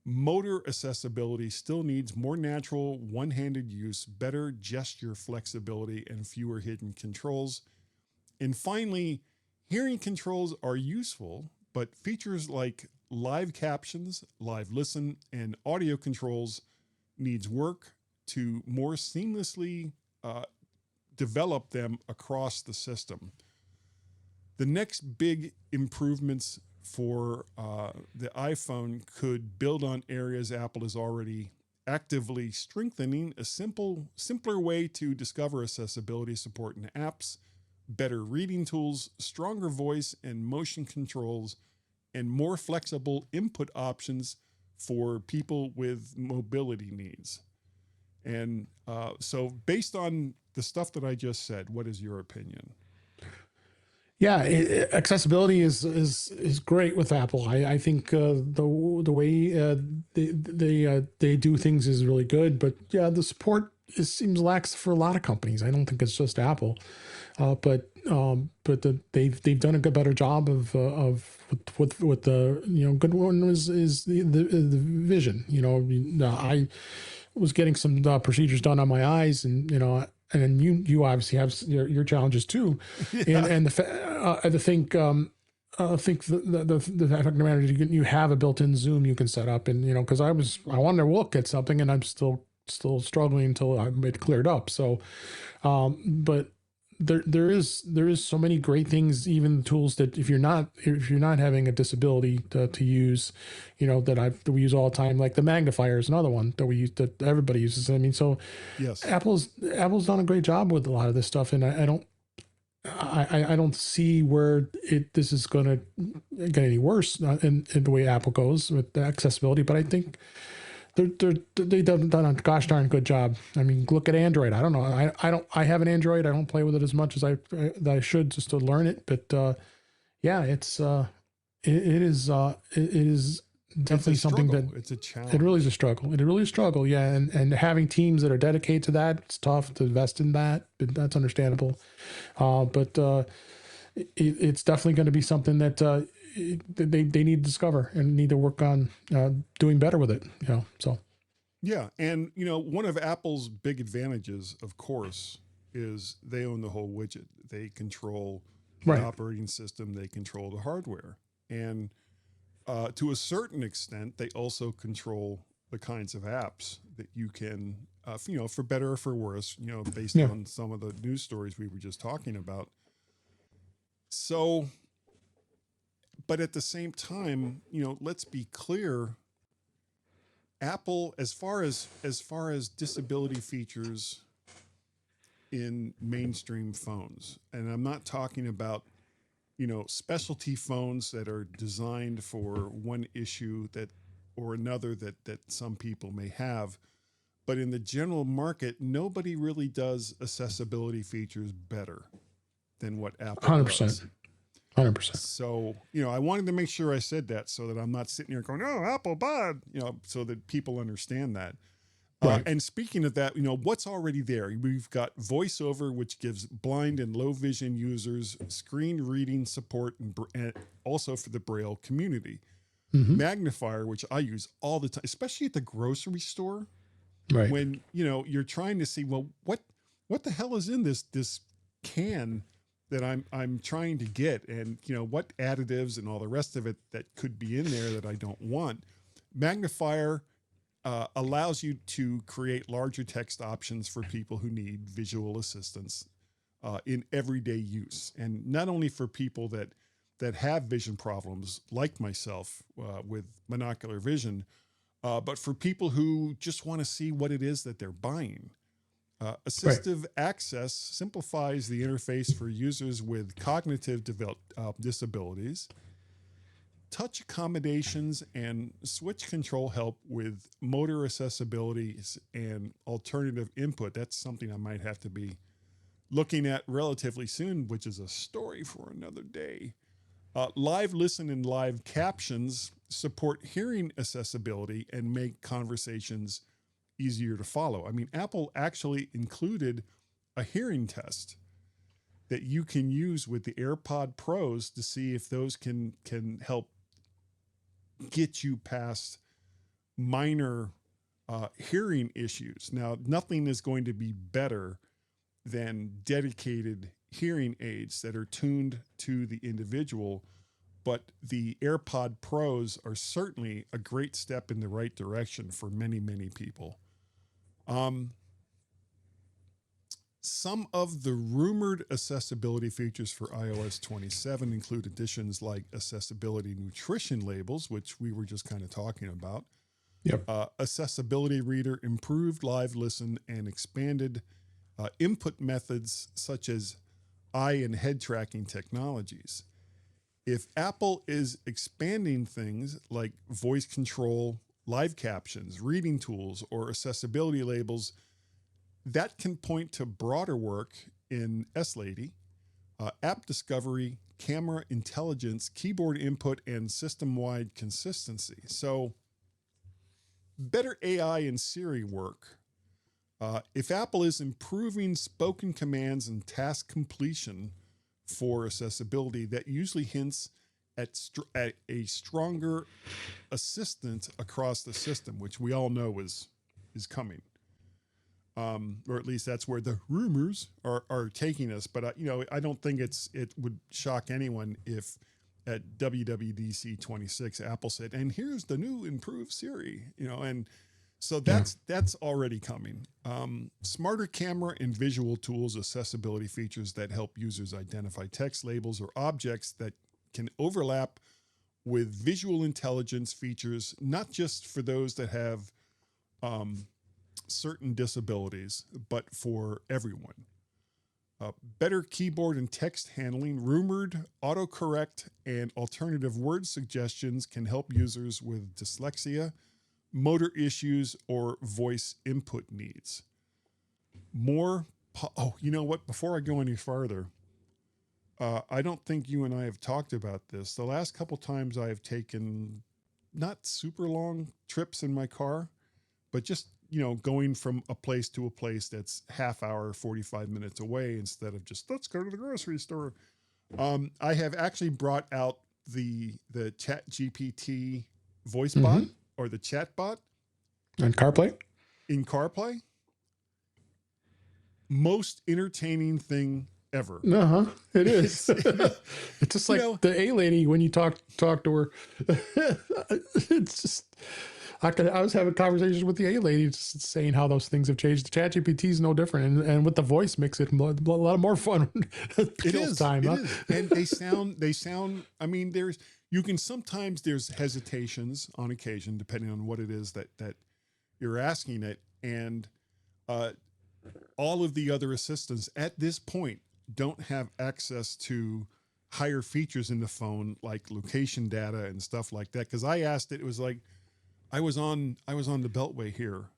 Motor accessibility still needs more natural, one-handed use, better gesture flexibility, and fewer hidden controls. And finally, hearing controls are useful, but features like live captions, live listen, and audio controls needs work to more seamlessly develop them across the system. The next big improvements for the iPhone could build on areas Apple is already actively strengthening. A simpler way to discover accessibility support in apps, better reading tools, stronger voice and motion controls, and more flexible input options for people with mobility needs. And so based on the stuff that I just said, what is your opinion? Yeah, accessibility is great with Apple. I think the way they do things is really good. But yeah, the support seems lax for a lot of companies. I don't think it's just Apple, but they've done a better job of with the good one is the vision. I was getting some procedures done on my eyes, and and you obviously have your challenges too, Yeah. and I think the fact of the matter is you have a built-in zoom you can set up, and because I wanted to look at something, and I'm still struggling until it cleared up. So, but there is so many great things, even tools that if you're not having a disability to use, that we use all the time, like the magnifier is another one that we use, that everybody uses. I mean, so Yes, Apple's done a great job with a lot of this stuff, and I don't see where this is going to get any worse in the way Apple goes with the accessibility. But I think they've done a gosh darn good job. I mean, look at Android. I don't know. I have an Android. I don't play with it as much as I should, just to learn it. But yeah, it is definitely something that it's a challenge. it really is a struggle. It really is a struggle. Yeah, and having teams that are dedicated to that, it's tough to invest in that. But that's understandable. But it's definitely going to be something that they need to discover and need to work on doing better with it. So Yeah, and one of Apple's big advantages, of course, is they own the whole widget. They control the right. operating system. They control the hardware, and to a certain extent, they also control the kinds of apps that you can, for better or for worse, based Yeah. on some of the news stories we were just talking about. So, but at the same time, let's be clear. Apple, as far as disability features in mainstream phones, and I'm not talking about specialty phones that are designed for one issue or another that some people may have, but in the general market, nobody really does accessibility features better than what Apple 100%. does. 100%. So, I wanted to make sure I said that so that I'm not sitting here going, oh, Apple bad, so that people understand that. Right. And speaking of that, what's already there? We've got VoiceOver, which gives blind and low vision users screen reading support and also for the Braille community. Mm-hmm. Magnifier, which I use all the time, especially at the grocery store, Right. when, you're trying to see, well, what the hell is in this can that I'm trying to get, and what additives and all the rest of it that could be in there that I don't want. Magnifier allows you to create larger text options for people who need visual assistance in everyday use, and not only for people that have vision problems like myself with monocular vision, but for people who just want to see what it is that they're buying. Assistive access simplifies the interface for users with cognitive disabilities. Touch accommodations and switch control help with motor accessibility and alternative input. That's something I might have to be looking at relatively soon, which is a story for another day. Live listen and live captions support hearing accessibility and make conversations easier to follow. I mean, Apple actually included a hearing test that you can use with the AirPod Pros to see if those can help get you past minor hearing issues. Now, nothing is going to be better than dedicated hearing aids that are tuned to the individual, but the AirPod Pros are certainly a great step in the right direction for many, many people. Some of the rumored accessibility features for iOS 27 include additions like accessibility nutrition labels, which we were just kind of talking about. Yep. Accessibility reader, improved live listen, and expanded input methods such as eye and head tracking technologies. If Apple is expanding things like voice control, live captions, reading tools, or accessibility labels, that can point to broader work in S-Lady, app discovery, camera intelligence, keyboard input, and system-wide consistency. So better AI and Siri work. If Apple is improving spoken commands and task completion for accessibility, that usually hints at a stronger assistant across the system, which we all know is coming. Or at least that's where the rumors are taking us. But I don't think it would shock anyone if at WWDC 26 Apple said, and here's the new improved Siri, and so that's already coming. Smarter camera and visual tools, accessibility features that help users identify text labels or objects that can overlap with visual intelligence features, not just for those that have certain disabilities, but for everyone. Better keyboard and text handling, rumored autocorrect and alternative word suggestions can help users with dyslexia, motor issues, or voice input needs. You know what? Before I go any farther, I don't think you and I have talked about this. The last couple times I have taken not super long trips in my car, but just going from a place to a place that's half hour, 45 minutes away instead of just let's go to the grocery store. I have actually brought out the Chat GPT voice bot or the chat bot. And CarPlay? In CarPlay. Most entertaining thing ever. It is. It's just like the A lady when you talk to her. It's just... I was having conversations with the A lady just saying how those things have changed. The ChatGPT is no different, and with the voice mix, it a lot more fun. It is time, it is. And they sound. I mean, there's hesitations on occasion depending on what it is that you're asking it, and all of the other assistants at this point don't have access to higher features in the phone like location data and stuff like that. Because I asked it was like. I was on the Beltway here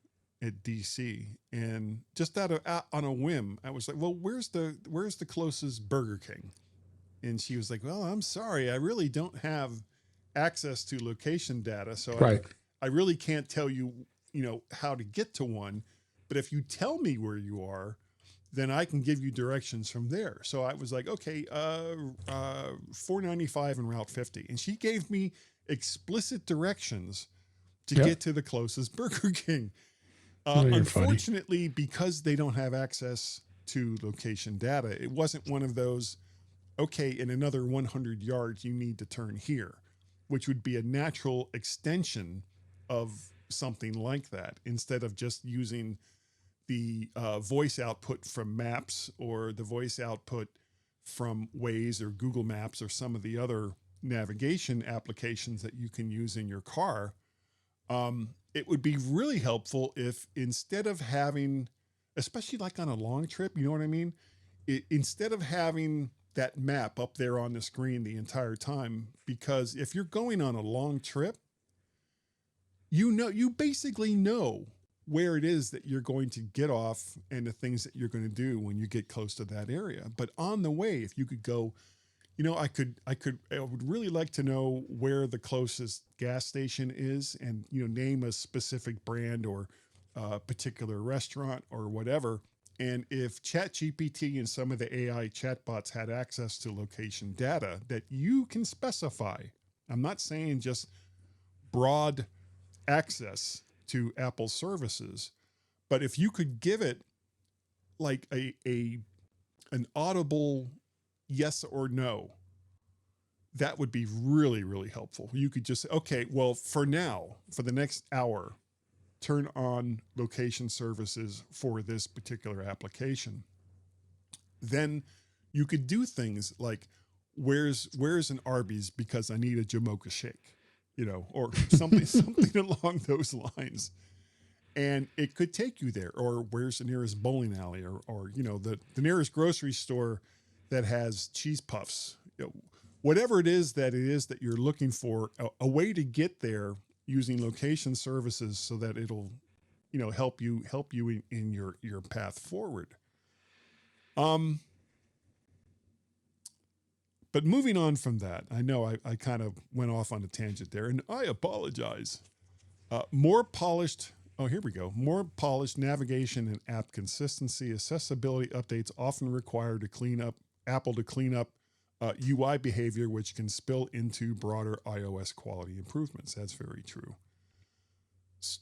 at DC, and just on a whim, I was like, "Well, where's the closest Burger King?" And she was like, "Well, I'm sorry, I really don't have access to location data, so I really can't tell you, how to get to one. But if you tell me where you are, then I can give you directions from there." So I was like, "Okay, 495 and Route 50," and she gave me explicit directions to get to the closest Burger King. Unfortunately, because they don't have access to location data, it wasn't one of those, okay, in another 100 yards, you need to turn here, which would be a natural extension of something like that, instead of just using the voice output from Maps or the voice output from Waze or Google Maps or some of the other navigation applications that you can use in your car. It would be really helpful if instead of having, especially like on a long trip, you know what I mean? Instead of having that map up there on the screen the entire time, because if you're going on a long trip, you basically know where it is that you're going to get off and the things that you're going to do when you get close to that area. But on the way, if you could go, I would really like to know where the closest gas station is, and name a specific brand or a particular restaurant or whatever. And if ChatGPT and some of the AI chatbots had access to location data that you can specify, I'm not saying just broad access to Apple services, but if you could give it like an audible yes or no, that would be really, really helpful. You could just say, okay, well, for now, for the next hour, turn on location services for this particular application. Then you could do things like, where's an Arby's because I need a Jamocha shake, or something along those lines. And it could take you there. Or where's the nearest bowling alley, or the nearest grocery store that has cheese puffs, whatever it is that you're looking for, a way to get there using location services so that it'll, help you in your path forward. But moving on from that, I know I kind of went off on a tangent there, and I apologize. More polished navigation and app consistency. Accessibility updates often require Apple to clean up UI behavior, which can spill into broader iOS quality improvements. That's very true.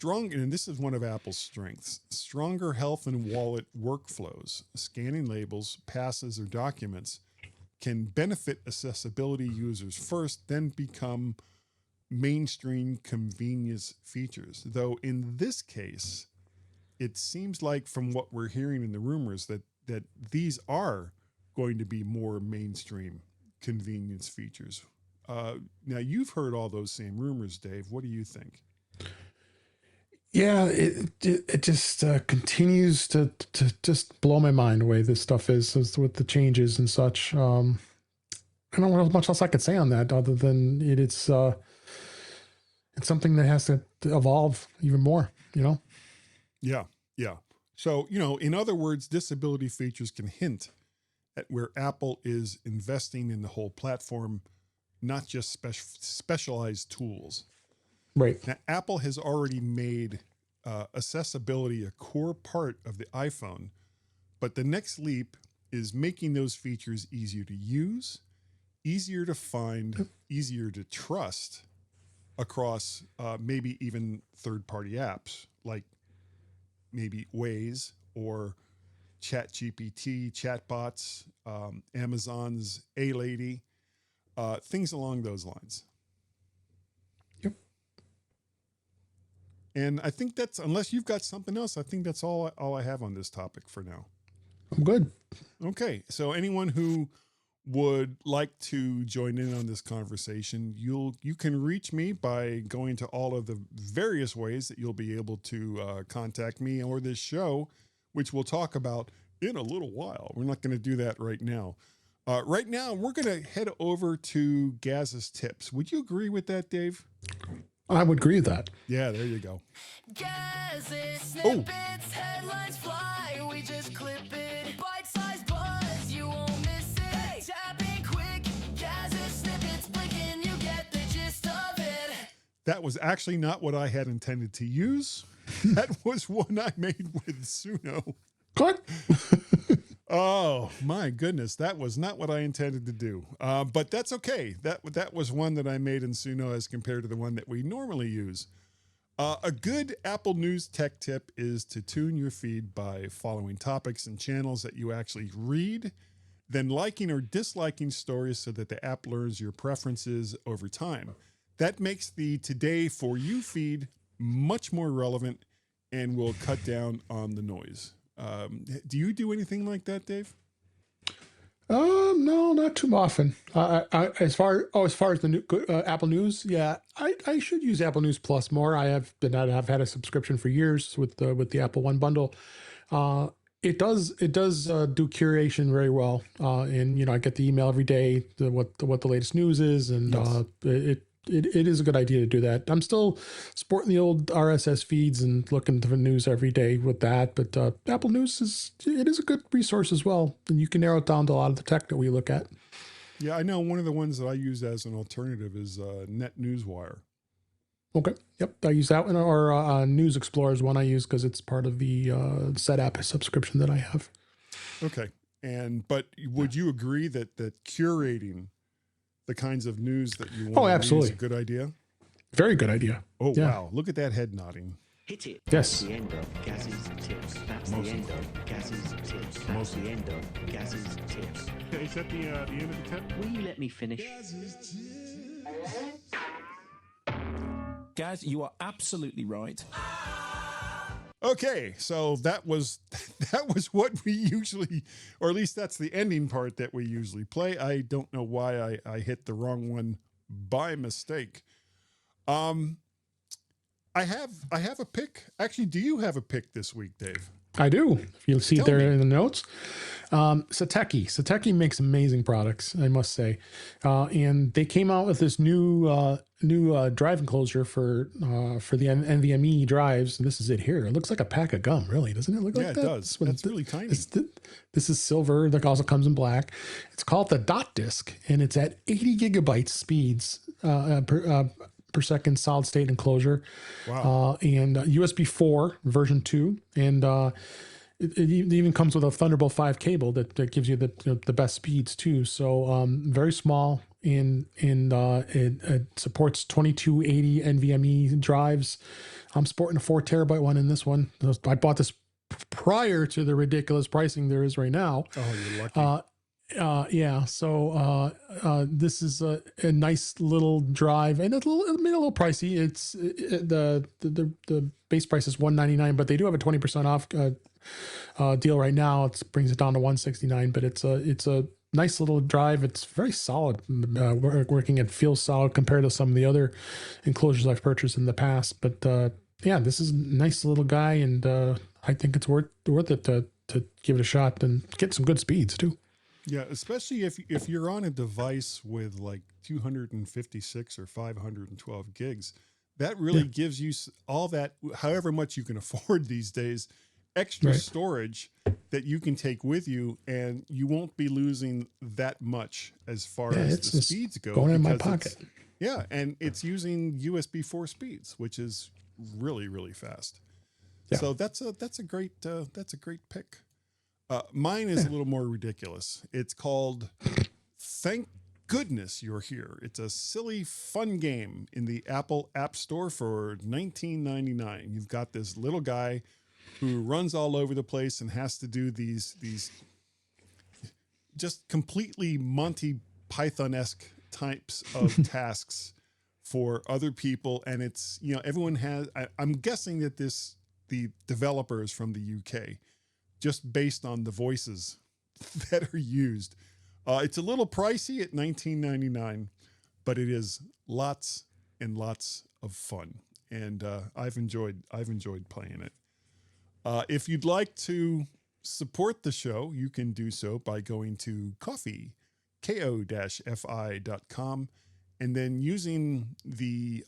And this is one of Apple's strengths, stronger health and wallet workflows. Scanning labels, passes, or documents can benefit accessibility users first, then become mainstream convenience features. Though in this case, it seems like from what we're hearing in the rumors that these are going to be more mainstream convenience features. Now, you've heard all those same rumors, Dave. What do you think? Yeah, it just continues to just blow my mind the way this stuff is with the changes and such. I don't know much else I could say on that other than it's something that has to evolve even more, Yeah. So, in other words, disability features can hint at where Apple is investing in the whole platform, not just specialized tools. Right. Now, Apple has already made accessibility a core part of the iPhone, but the next leap is making those features easier to use, easier to find, easier to trust across maybe even third-party apps like maybe Waze or ChatGPT, chatbots, Amazon's A-Lady, things along those lines. Yep. And I think that's, unless you've got something else, I think that's all I have on this topic for now. I'm good. Okay. So anyone who would like to join in on this conversation, you can reach me by going to all of the various ways that you'll be able to contact me or this show, which we'll talk about in a little while. We're not going to do that right now. Right now, we're going to head over to Gaz's tips. Would you agree with that, Dave? I would agree with that. Yeah, there you go. Gaz's snippets, headlines fly, we just clip it. Bite-sized buzz, you won't miss it. Hey, tap in quick, Gaz's snippets blinking, you get the gist of it. That was actually not what I had intended to use. That was one I made with Suno. What? Oh my goodness, that was not what I intended to do. But that's okay. That was one that I made in Suno as compared to the one that we normally use. A good Apple News tech tip is to tune your feed by following topics and channels that you actually read, then liking or disliking stories so that the app learns your preferences over time. That makes the Today For You feed much more relevant and will cut down on the noise. Do you do anything like that, Dave? No, not too often. As far as the new, Apple News, yeah, I should use Apple News Plus more. I've had a subscription for years with the Apple One bundle. It does do curation very well, and I get the email every day, what the latest news is, and yes. It is a good idea to do that. I'm still sporting the old RSS feeds and looking for news every day with that. But Apple News is a good resource as well, and you can narrow it down to a lot of the tech that we look at. Yeah, I know one of the ones that I use as an alternative is Net Newswire. Okay. Yep. I use that one, or News Explorer is one I use because it's part of the SetApp subscription that I have. Okay. But would you agree that curating the kinds of news that you want to read absolutely. is a good idea? Very good idea. Oh, yeah. wow. Look at that head nodding. Hit it. Yes. That's the end of Gaz's tips. That's the end of Gaz's tips. That's the end of Gaz's tips. Is that the end of the tip? Will you let me finish? Gaz, you are absolutely right. Okay, so that was what we usually, or at least that's the ending part that we usually play. I don't know why I hit the wrong one by mistake. I have a pick. Actually, do you have a pick this week, Dave? I do. If you'll see it there me. in the notes. Sateki makes amazing products, I must say. And they came out with this new drive enclosure for the NVMe drives. And this is it here. It looks like a pack of gum, really, doesn't it look like that? Yeah, it does. That's really tiny. This is silver. That also comes in black. It's called the DotDisk, and it's at 80 gigabytes speeds per second solid state enclosure. Wow. And USB 4 version 2. And it even comes with a Thunderbolt 5 cable that gives you the best speeds too. So very small, and it supports 2280 NVMe drives. I'm sporting a 4 terabyte one in this one. I bought this prior to the ridiculous pricing there is right now. Oh, you're lucky. Yeah. So this is a nice little drive, and it's a little pricey. It's the base price is $199, but they do have a 20% off deal right now. It brings it down to $169, but it's a nice little drive. It's very solid. Working, it feels solid compared to some of the other enclosures I've purchased in the past. But yeah, this is a nice little guy, and I think it's worth it to give it a shot and get some good speeds too. Yeah, especially if you're on a device with like 256 or 512 gigs, that really gives you all that, however much you can afford these days, extra storage that you can take with you, and you won't be losing that much as far as the speeds go. Going in my pocket. Yeah, and it's using USB 4 speeds, which is really, really fast. Yeah. So that's a great pick. Mine is a little more ridiculous. It's called Thank Goodness You're Here. It's a silly, fun game in the Apple App Store for $19.99. You've got this little guy who runs all over the place and has to do these just completely Monty Python-esque types of tasks for other people. And it's, everyone has, I'm guessing that the developer is from the UK, just based on the voices that are used. It's a little pricey at $19.99, but it is lots and lots of fun. And I've enjoyed playing it. If you'd like to support the show, you can do so by going to ko-fi.com, and then using the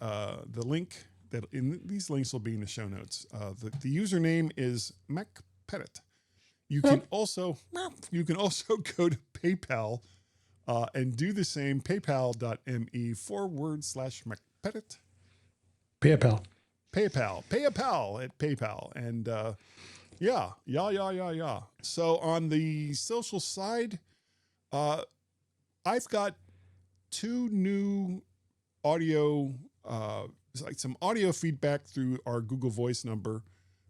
link that these links will be in the show notes. The username is MacParrot. You can also go to PayPal and do the same, paypal.me/MacParrot. PayPal at PayPal. And yeah. So on the social side, I've got 2 new audio, like some audio feedback through our Google Voice number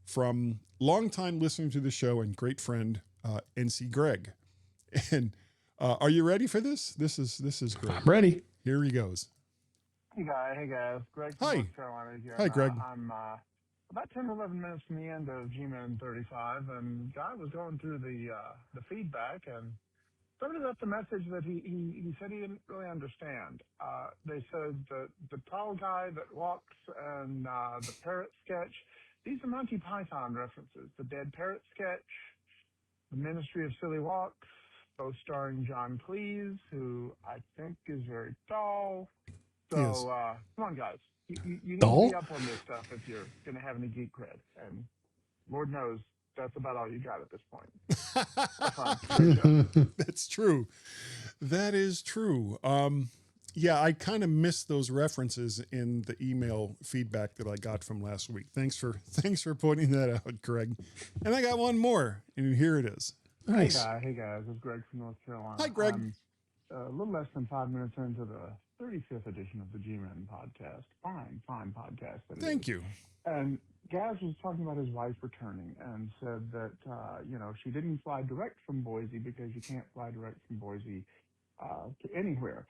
from longtime listener to the show and great friend, NC Greg. And are you ready for this? This is Greg. I'm ready. Here he goes. Hey guys, Greg from Hi. North Carolina here. Hi, Greg. I'm about 10 or 11 minutes from the end of GMen 35, and Guy was going through the feedback, and somebody left a message that he said he didn't really understand. They said the tall guy that walks and the parrot sketch, these are Monty Python references. The Dead Parrot sketch, The Ministry of Silly Walks, both starring John Cleese, who I think is very tall. So, Yes. Come on, guys. You need Tall? to be up on this stuff if you're going to have any geek cred. And Lord knows that's about all you got at this point. Have fun. Great show. That's true. That is true. Yeah, I kind of missed those references in the email feedback that I got from last week. Thanks for pointing that out, Greg. And I got one more, and here it is. Nice. Hey guys, it's Greg from North Carolina. Hi, Greg. I'm a little less than 5 minutes into the 35th edition of the GMen podcast. Fine podcast. Thank you. And Gaz was talking about his wife returning and said that, she didn't fly direct from Boise because you can't fly direct from Boise to anywhere.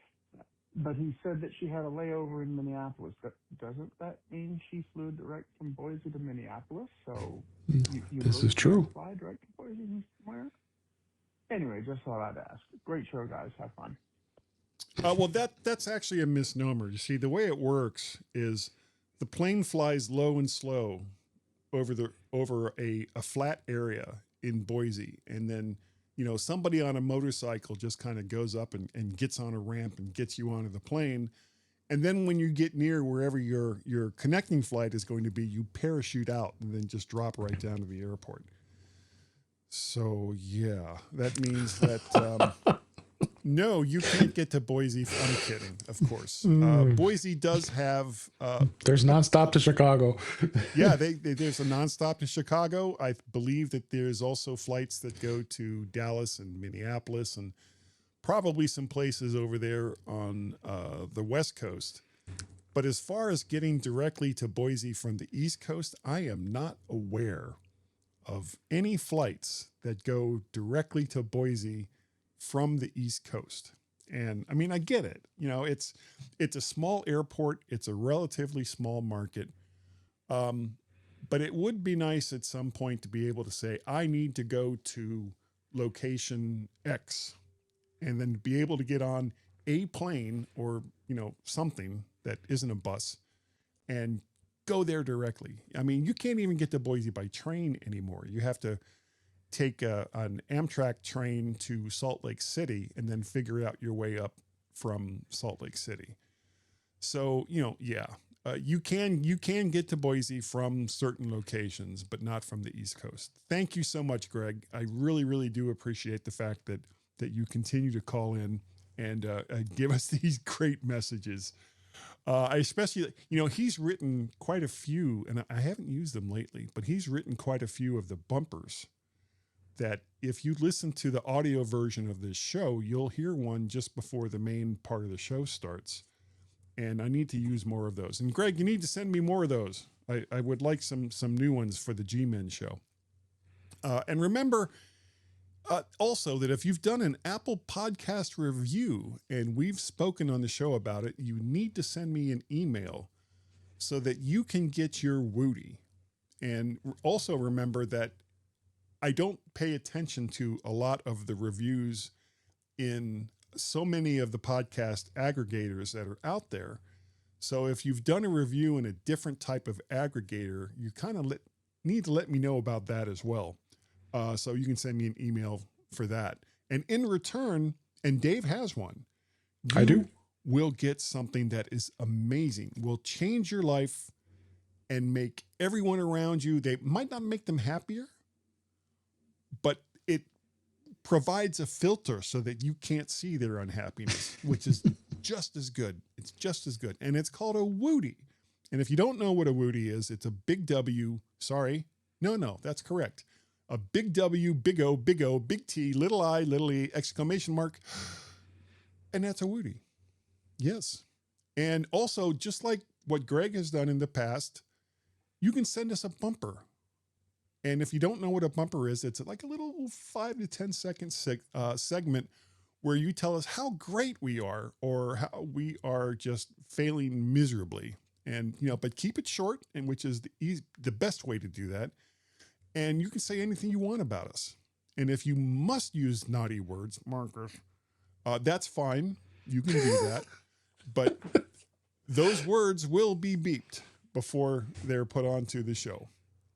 But he said that she had a layover in Minneapolis. Doesn't that mean she flew direct from Boise to Minneapolis? So you This really is true. can't fly direct to Boise from somewhere? Anyway, just thought I'd ask. Great show, guys. Have fun. Well, that's actually a misnomer. You see, the way it works is the plane flies low and slow over a flat area in Boise, and then somebody on a motorcycle just kind of goes up and gets on a ramp and gets you onto the plane, and then when you get near wherever your connecting flight is going to be, you parachute out and then just drop right down to the airport. So yeah, that means that. No, you can't get to Boise. I'm kidding, of course. Boise does have... There's nonstop to Chicago. Yeah, there's a nonstop to Chicago. I believe that there's also flights that go to Dallas and Minneapolis and probably some places over there on the West Coast. But as far as getting directly to Boise from the East Coast, I am not aware of any flights that go directly to Boise from the East Coast. And I mean, I get it. It's a small airport. It's a relatively small market. But it would be nice at some point to be able to say, I need to go to location X, and then be able to get on a plane or, something that isn't a bus and go there directly. I mean, you can't even get to Boise by train anymore. You have to take an Amtrak train to Salt Lake City and then figure out your way up from Salt Lake City. So, you can get to Boise from certain locations, but not from the East Coast. Thank you so much, Greg. I really, really do appreciate the fact that you continue to call in and give us these great messages. I especially, he's written quite a few, and I haven't used them lately, but he's written quite a few of the bumpers that if you listen to the audio version of this show, you'll hear one just before the main part of the show starts. And I need to use more of those. And Greg, you need to send me more of those. I would like some new ones for the GMen Show. And remember also that if you've done an Apple podcast review and we've spoken on the show about it, you need to send me an email so that you can get your Woody. And also remember that I don't pay attention to a lot of the reviews in so many of the podcast aggregators that are out there. So if you've done a review in a different type of aggregator, you kind of need to let me know about that as well. So you can send me an email for that. And in return, and Dave has one. I do. Will get something that is amazing, will change your life and make everyone around you, they might not make them happier, but it provides a filter so that you can't see their unhappiness, which is just as good. It's just as good. And it's called a Woody. And if you don't know what a Woody is, it's a big W. Sorry. No, that's correct. A big W, big O, big T, little I, little E, exclamation mark. And that's a Woody. Yes. And also, just like what Greg has done in the past, you can send us a bumper. And if you don't know what a bumper is, it's like a little 5 to 10 second segment where you tell us how great we are or how we are just failing miserably. And, but keep it short, and which is the best way to do that. And you can say anything you want about us. And if you must use naughty words, Marcus, that's fine. You can do that. But those words will be beeped before they're put onto the show.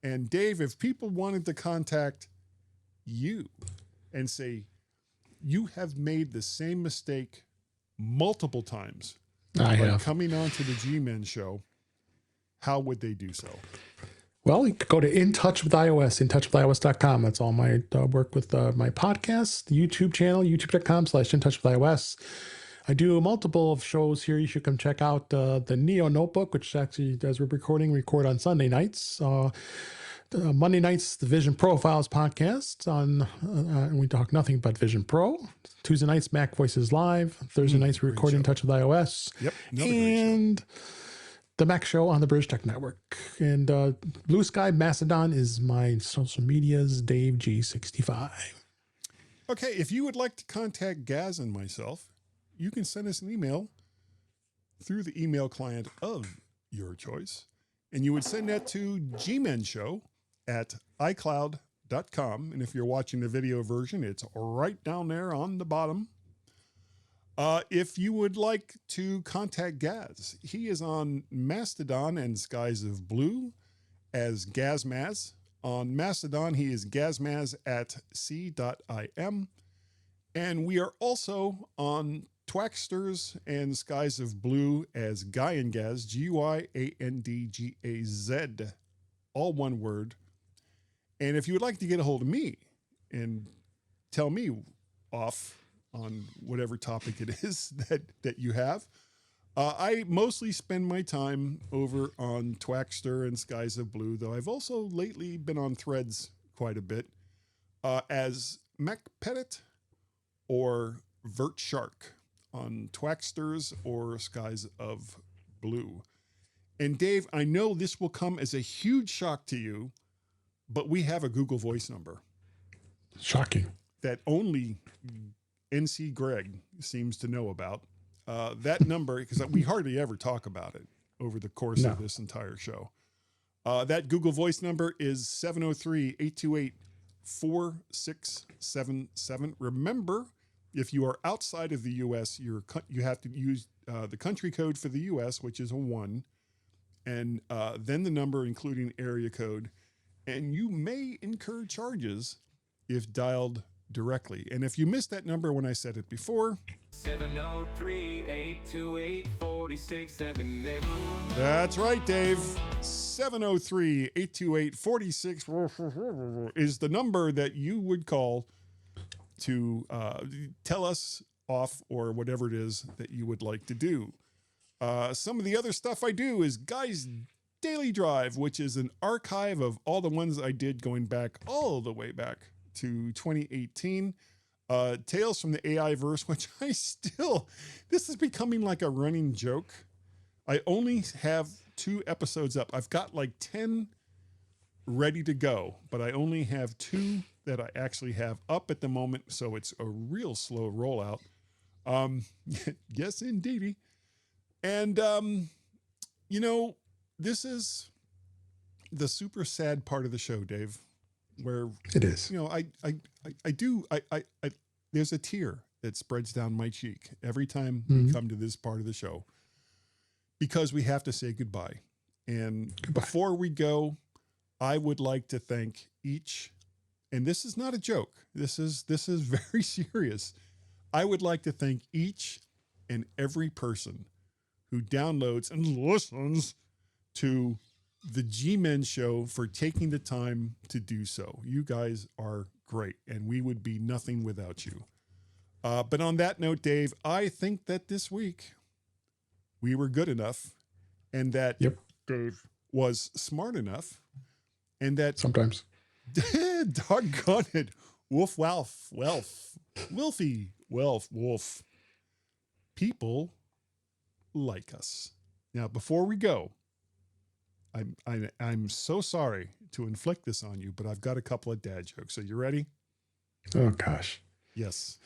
And Dave, if people wanted to contact you and say, you have made the same mistake multiple times I have. coming on to the GMen Show, how would they do so? Well, you could go to In Touch with iOS, intouchwithios.com. That's all my work with my podcast, the YouTube channel, youtube.com/intouchwithios. I do multiple of shows here. You should come check out the Neo Notebook, which actually, as we're record on Sunday nights. Monday nights, the Vision Profiles podcast we talk nothing but Vision Pro. Tuesday nights, Mac Voices Live. Thursday nights, we record In Touch with iOS. Yep. And the Mac Show on the British Tech Network. And BlueSky, Mastadon is my social medias, Dave G65. Okay, if you would like to contact Gaz and myself, you can send us an email through the email client of your choice. And you would send that to gmenshow at iCloud.com. And if you're watching the video version, it's right down there on the bottom. If you would like to contact Gaz, he is on Mastadon and Skies of Blue as GazMaz. On Mastodon, he is GazMaz at c.im. And we are also on Twacksters and Skies of Blue as Guy and Gaz, GYANDGAZ, all one word. And if you would like to get a hold of me and tell me off on whatever topic it is that you have, I mostly spend my time over on Twackster and Skies of Blue, though I've also lately been on Threads quite a bit as MacParrot or VertShark on Twacksters or Skies of Blue. And Dave, I know this will come as a huge shock to you, but we have a Google Voice number. Shocking. That only NC Greg seems to know about. That number, because we hardly ever talk about it over the course of this entire show. That Google Voice number is 703-828-4677. Remember, if you are outside of the U.S., you have to use the country code for the U.S., which is a 1, and then the number, including area code. And you may incur charges if dialed directly. And if you missed that number when I said it before, 703-828-4677. That's right, Dave. 703-828-46 is the number that you would call to tell us off or whatever it is that you would like to do. Some of the other stuff I do is Guy's Daily Drive, which is an archive of all the ones I did going back all the way back to 2018. Tales from the AI verse, which this is becoming like a running joke. I only have 2 episodes up. I've got like 10 ready to go, but I only have 2 that I actually have up at the moment. So it's a real slow rollout. Yes, indeedy. And, this is the super sad part of the show, Dave, where it is. There's a tear that spreads down my cheek every time we come to this part of the show because we have to say goodbye. And before we go, I would like to thank each, and this is not a joke. This is very serious. I would like to thank each and every person who downloads and listens to the GMen Show for taking the time to do so. You guys are great, and we would be nothing without you. But on that note, Dave, I think that this week we were good enough, and that Dave was smart enough, and that sometimes, doggone it, wolf, people like us. Now, before we go, I'm so sorry to inflict this on you, but I've got a couple of dad jokes. Are you ready? Oh, gosh. Yes.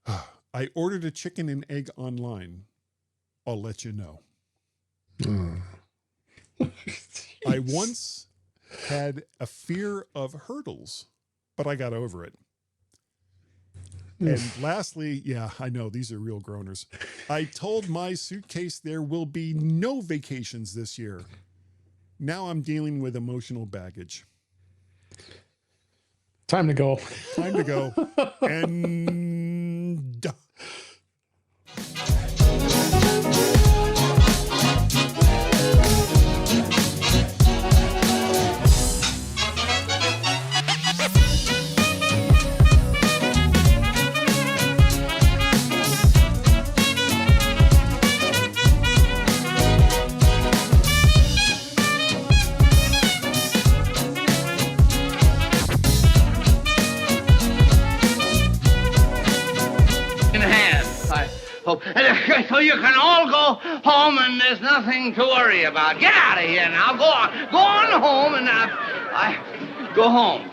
I ordered a chicken and egg online. I'll let you know. I once had a fear of hurdles, but I got over it. And lastly, yeah, I know these are real groaners. I told my suitcase there will be no vacations this year. Now I'm dealing with emotional baggage. Time to go. Time to go. And So you can all go home and there's nothing to worry about. Get out of here now. Go on home and go home.